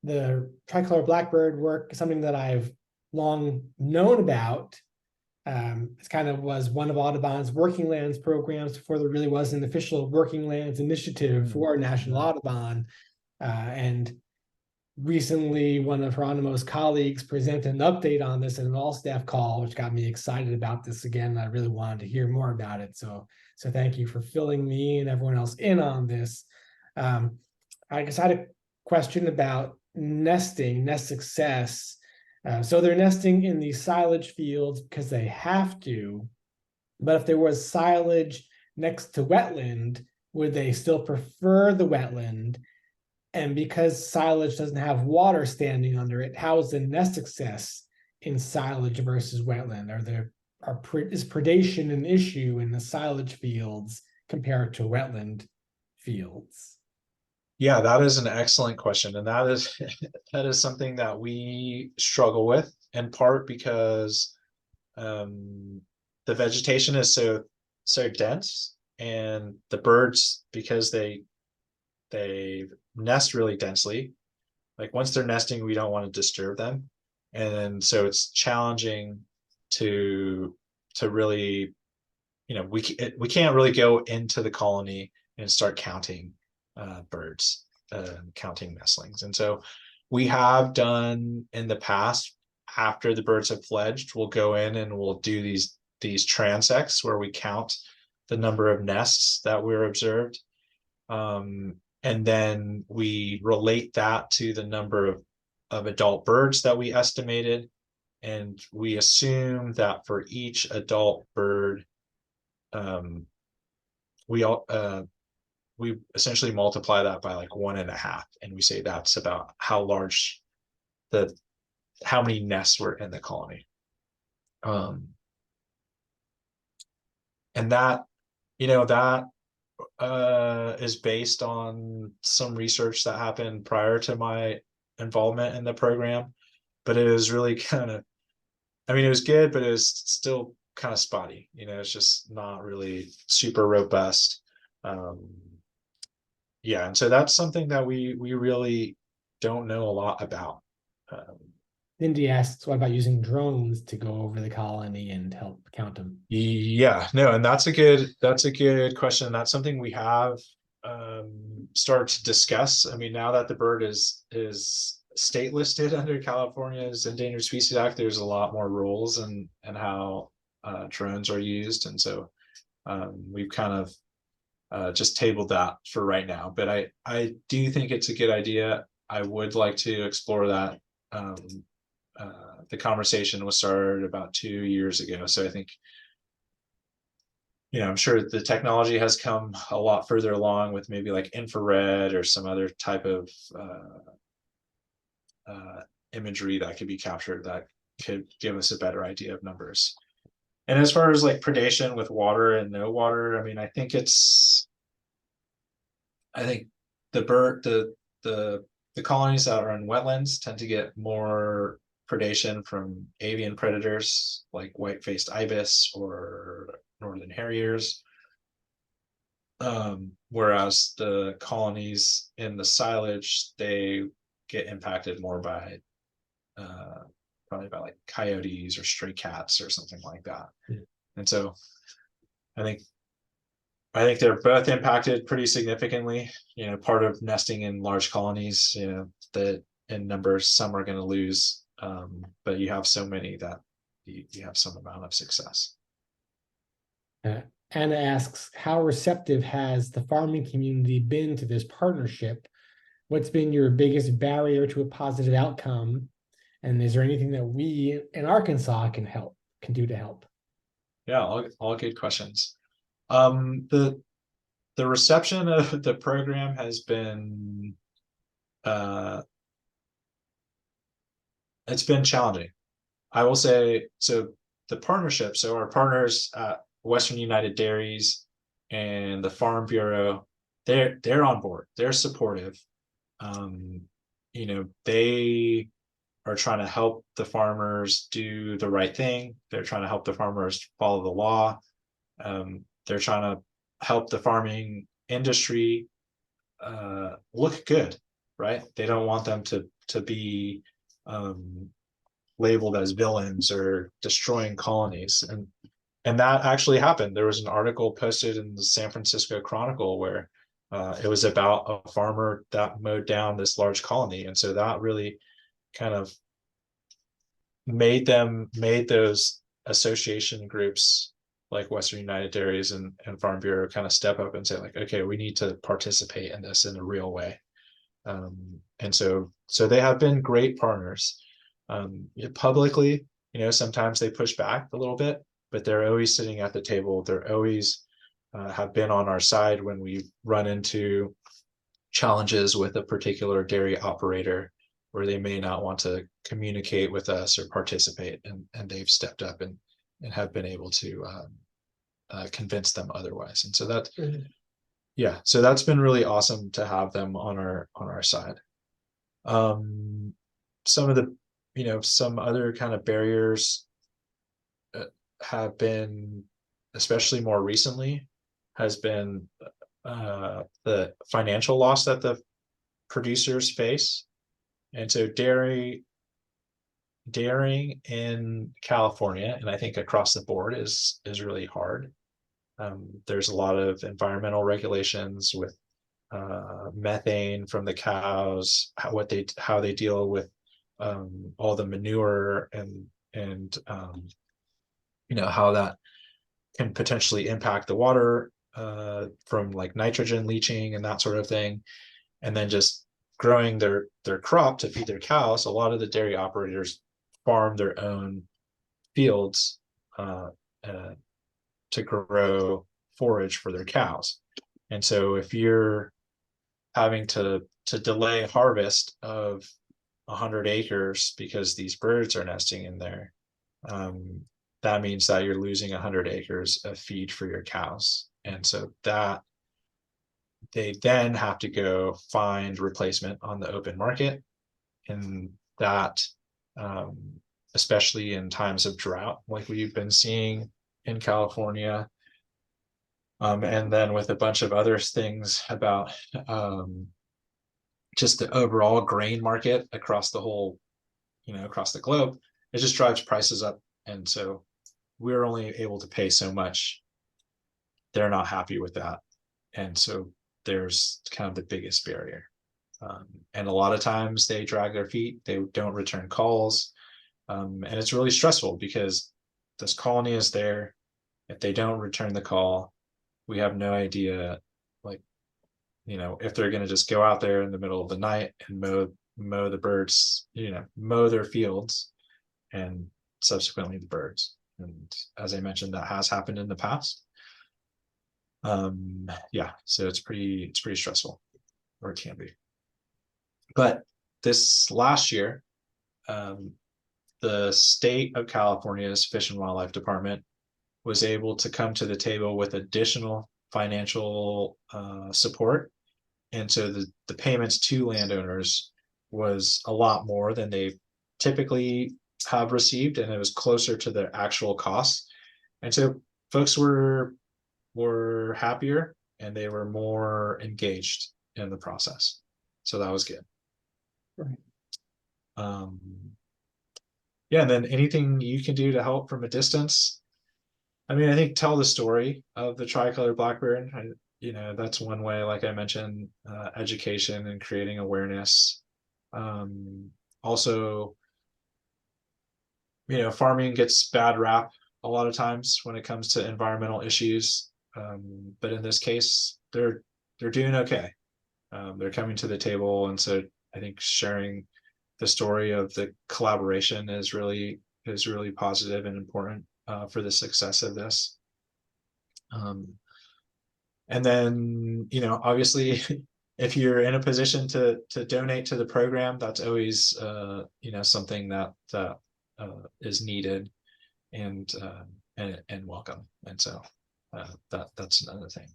the tricolored blackbird work is something that I've long known about. It kind of was one of Audubon's working lands programs before there really was an official working lands initiative for National Audubon. And recently, one of Xerónimo's colleagues presented an update on this in an all-staff call, which got me excited about this again. I really wanted to hear more about it. So thank you for filling me and everyone else in on this. I just had a question about nest success. So they're nesting in the silage fields because they have to, but if there was silage next to wetland, would they still prefer the wetland? And because silage doesn't have water standing under it, how is the nest success in silage versus wetland? Is predation an issue in the silage fields compared to wetland fields? Yeah, that is an excellent question. And that is something that we struggle with, in part because the vegetation is so dense, and the birds, because they nest really densely, like once they're nesting, we don't want to disturb them. And so it's challenging to really, we can't really go into the colony and start counting birds, counting nestlings. And so we have done in the past, after the birds have fledged, we'll go in and we'll do these transects where we count the number of nests that were observed. And then we relate that to the number of adult birds that we estimated. And we assume that for each adult bird, we essentially multiply that by like 1.5, and we say that's about how large how many nests were in the colony. And that is based on some research that happened prior to my involvement in the program, but it was really it was good, but it was still kind of spotty. It's just not really super robust. Yeah, and so that's something that we really don't know a lot about. Cindy asks, what about using drones to go over the colony and help count them? Yeah, no, and that's a good question. That's something we have started to discuss. Now that the bird is state listed under California's Endangered Species Act, there's a lot more rules and how drones are used, and so we've kind of just tabled that for right now. But I do think it's a good idea. I would like to explore that. The conversation was started about 2 years ago, so I think I'm sure the technology has come a lot further along with maybe like infrared or some other type of imagery that could be captured that could give us a better idea of numbers. And as far as like predation with water and no water, I think the colonies that are in wetlands tend to get more predation from avian predators like white-faced ibis or northern harriers, whereas the colonies in the silage, they get impacted more by probably by like coyotes or stray cats or something like that. Yeah. And so I think they're both impacted pretty significantly. Part of nesting in large colonies, that in numbers, some are going to lose, but you have so many that you have some amount of success. Anna asks, how receptive has the farming community been to this partnership? What's been your biggest barrier to a positive outcome? And is there anything that we in Arkansas can do to help? Yeah, all good questions. The reception of the program has been it's been challenging, I will say. So the partnership, so our partners at Western United Dairies and the Farm Bureau, they're on board, they're supportive. They are trying to help the farmers do the right thing. They're trying to help the farmers follow the law. They're trying to help the farming industry look good, right? They don't want them to be labeled as villains or destroying colonies. And that actually happened. There was an article posted in the San Francisco Chronicle where it was about a farmer that mowed down this large colony. And so that really kind of made those association groups like Western United Dairies and Farm Bureau kind of step up and say like, okay, we need to participate in this in a real way. And so they have been great partners. Publicly, sometimes they push back a little bit, but they're always sitting at the table. They're always have been on our side when we run into challenges with a particular dairy operator where they may not want to communicate with us or participate, and they've stepped up and have been able to convince them otherwise. And so that, so that's been really awesome to have them on our side. Some of the, some other kind of barriers have been, especially more recently, has been the financial loss that the producers face. And so dairy dairying in California, and I think across the board, is really hard. There's a lot of environmental regulations with methane from the cows, how they deal with all the manure, and how that can potentially impact the water from like nitrogen leaching and that sort of thing. And then just growing their crop to feed their cows. A lot of the dairy operators farm their own fields to grow forage for their cows. And so if you're having to delay harvest of 100 acres because these birds are nesting in there, that means that you're losing 100 acres of feed for your cows. And so that they then have to go find replacement on the open market. And that, especially in times of drought, like we've been seeing in California, and then with a bunch of other things about just the overall grain market across the whole, across the globe, it just drives prices up. And so we're only able to pay so much. They're not happy with that. And so there's kind of the biggest barrier. And a lot of times they drag their feet, they don't return calls. And it's really stressful because this colony is there. If they don't return the call, we have no idea, like, if they're going to just go out there in the middle of the night and mow the birds, mow their fields, and subsequently the birds. And as I mentioned, that has happened in the past. Yeah, so it's pretty stressful, or it can be. But this last year, the state of California's Fish and Wildlife Department was able to come to the table with additional financial support. And so the payments to landowners was a lot more than they typically have received, and it was closer to their actual costs. And so folks were happier, and they were more engaged in the process. So that was good. Right. Yeah, and then anything you can do to help from a distance. I mean, I think tell the story of the tricolored blackbird. That's one way, like I mentioned, education and creating awareness. Also, farming gets bad rap a lot of times when it comes to environmental issues. But in this case, they're doing okay. They're coming to the table. And so I think sharing the story of the collaboration is really positive and important for the success of this. And then, obviously, if you're in a position to donate to the program, that's always, something that is needed and welcome. And so that's another thing.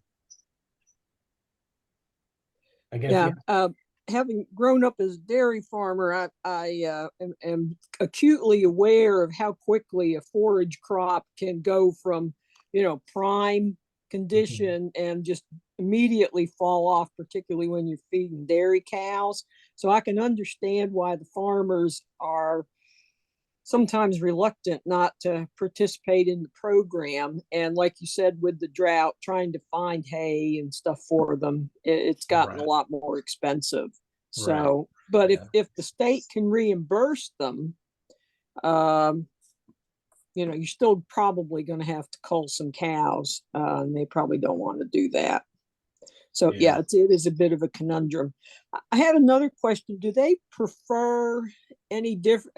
I guess, having grown up as a dairy farmer, I am acutely aware of how quickly a forage crop can go from, prime condition and just immediately fall off, particularly when you're feeding dairy cows. So I can understand why the farmers are sometimes reluctant not to participate in the program. And like you said, with the drought, trying to find hay and stuff for them, it's gotten a lot more expensive. So, but if the state can reimburse them, you're still probably going to have to cull some cows, and they probably don't want to do that. So yeah, it is a bit of a conundrum. I had another question. Do they prefer any different?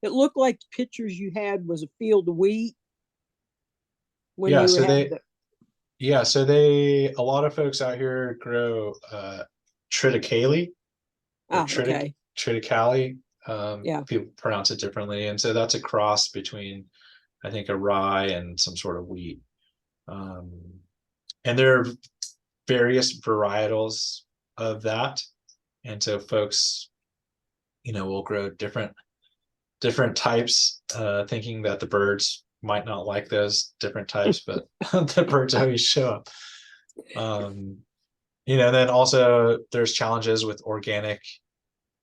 It looked like the pictures you had was a field of wheat. A lot of folks out here grow triticale. Triticale. People pronounce it differently, and so that's a cross between, I think, a rye and some sort of wheat. And there are various varietals of that, and so folks, will grow different types, thinking that the birds might not like those different types, but the birds always show up. Then also there's challenges with organic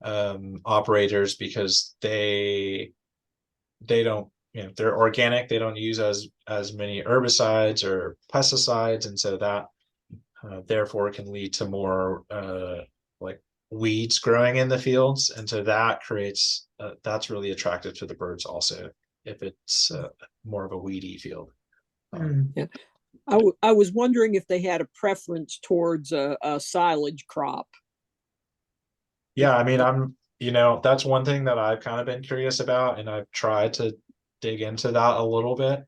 operators because they they don't, they're organic, they don't use as many herbicides or pesticides, and so that therefore can lead to more like weeds growing in the fields, and so that creates that's really attractive to the birds also if it's more of a weedy field. Yeah. I was wondering if they had a preference towards a silage crop. Yeah, I mean, that's one thing that I've kind of been curious about, and I've tried to dig into that a little bit.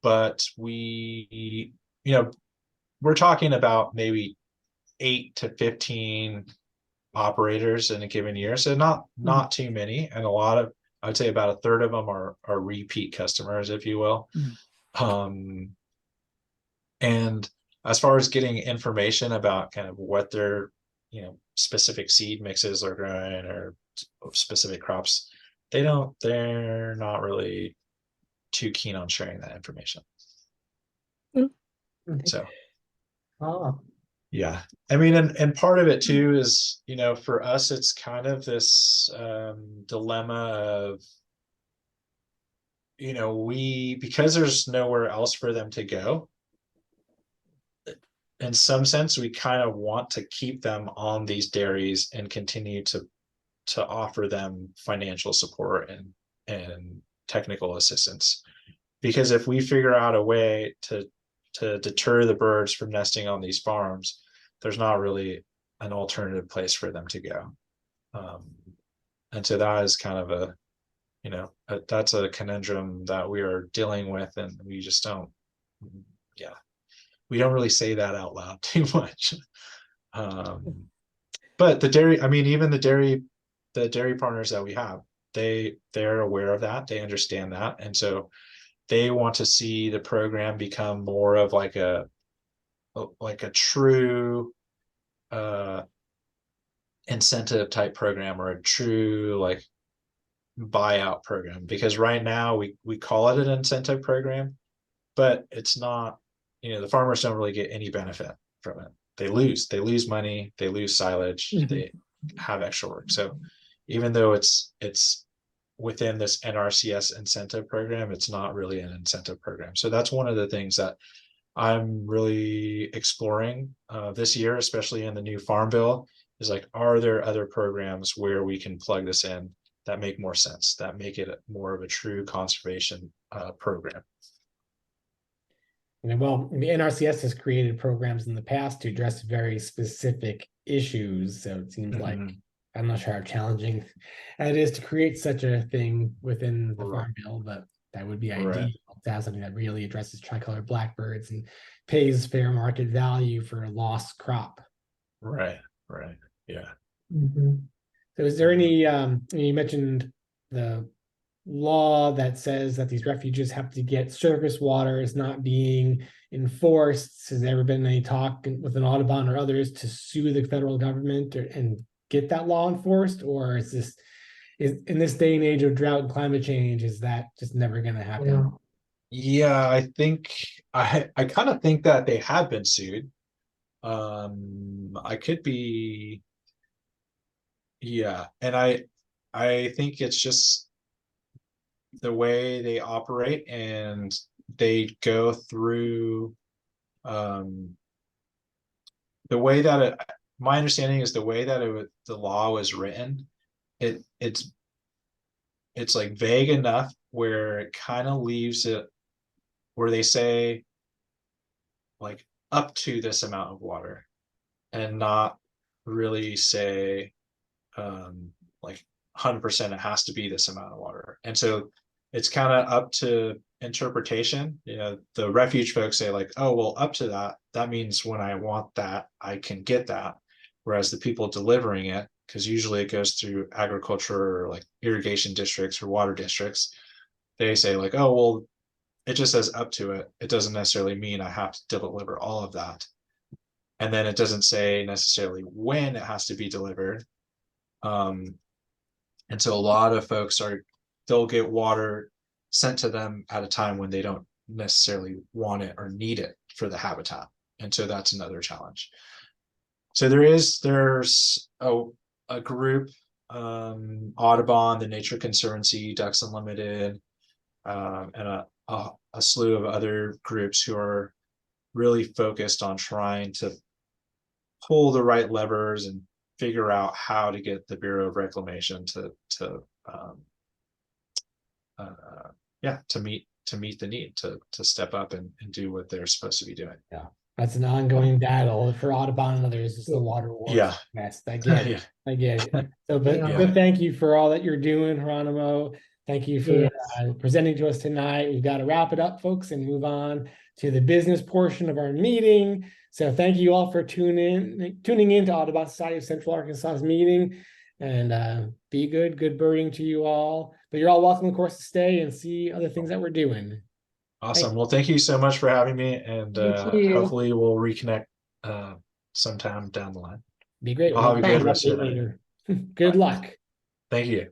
But we're talking about maybe 8 to 15 operators in a given year. So not too many. And I would say about a third of them are repeat customers, if you will. And as far as getting information about kind of what their specific seed mixes are growing or specific crops, they're not really too keen on sharing that information. So yeah, I mean, and part of it too is, for us, it's kind of this dilemma of, because there's nowhere else for them to go, in some sense, we kind of want to keep them on these dairies and continue to offer them financial support and technical assistance. Because if we figure out a way to deter the birds from nesting on these farms, there's not really an alternative place for them to go. And so that is kind of that's a conundrum that we are dealing with, and we just don't, we don't really say that out loud too much. But the dairy, I mean, even the dairy partners that we have, they're aware of that, they understand that, and so they want to see the program become more of like a true incentive type program, or a true like buyout program, because right now we call it an incentive program, but it's not, the farmers don't really get any benefit from it. They lose money, they lose silage, they have extra work. So even though it's within this NRCS incentive program, it's not really an incentive program. So that's one of the things that I'm really exploring this year, especially in the new farm bill, is like, are there other programs where we can plug this in that make more sense, that make it more of a true conservation program? Well, the NRCS has created programs in the past to address very specific issues. So it seems like, I'm not sure how challenging it is to create such a thing within the farm bill, but that would be ideal to have something that really addresses tricolored blackbirds and pays fair market value for a lost crop. Right. Yeah. So is there any, you mentioned the law that says that these refuges have to get surface water is not being enforced. Has there ever been any talk with an Audubon or others to sue the federal government and get that law enforced? Or is in this day and age of drought and climate change, is that just never going to happen? Yeah, I think I kind of think that they have been sued. I could be, and I think it's just the way they operate, and they go through the way that my understanding is the way that the law was written, it's like vague enough where it kind of leaves it where they say like up to this amount of water, and not really say like 100% it has to be this amount of water. And so it's kind of up to interpretation. The refuge folks say like, oh, well, up to that means when I want that, I can get that. Whereas the people delivering it, because usually it goes through agriculture or like irrigation districts or water districts, they say like, oh, well, it just says up to it. It doesn't necessarily mean I have to deliver all of that. And then it doesn't say necessarily when it has to be delivered. And so a lot of folks they'll get water sent to them at a time when they don't necessarily want it or need it for the habitat. And so that's another challenge. So there's a group Audubon, the Nature Conservancy, Ducks Unlimited, and a slew of other groups who are really focused on trying to pull the right levers and figure out how to get the Bureau of Reclamation to meet the need to step up and do what they're supposed to be doing. That's an ongoing battle for Audubon and others. It's the water wars. Yeah. Yes, I get it. Yeah. I get it. So, but, Yeah. but thank you for all that you're doing, Xerónimo. Thank you for Yes. presenting to us tonight. We've got to wrap it up, folks, and move on to the business portion of our meeting. So thank you all for tuning in to Audubon Society of Central Arkansas's meeting. And be good. Good birding to you all. But you're all welcome, of course, to stay and see other things that we're doing. Awesome. Well, thank you so much for having me, and Thank you. hopefully we'll reconnect sometime down the line. Be great. I'll have a We'll good rest of the night. later. Good luck. Thank you.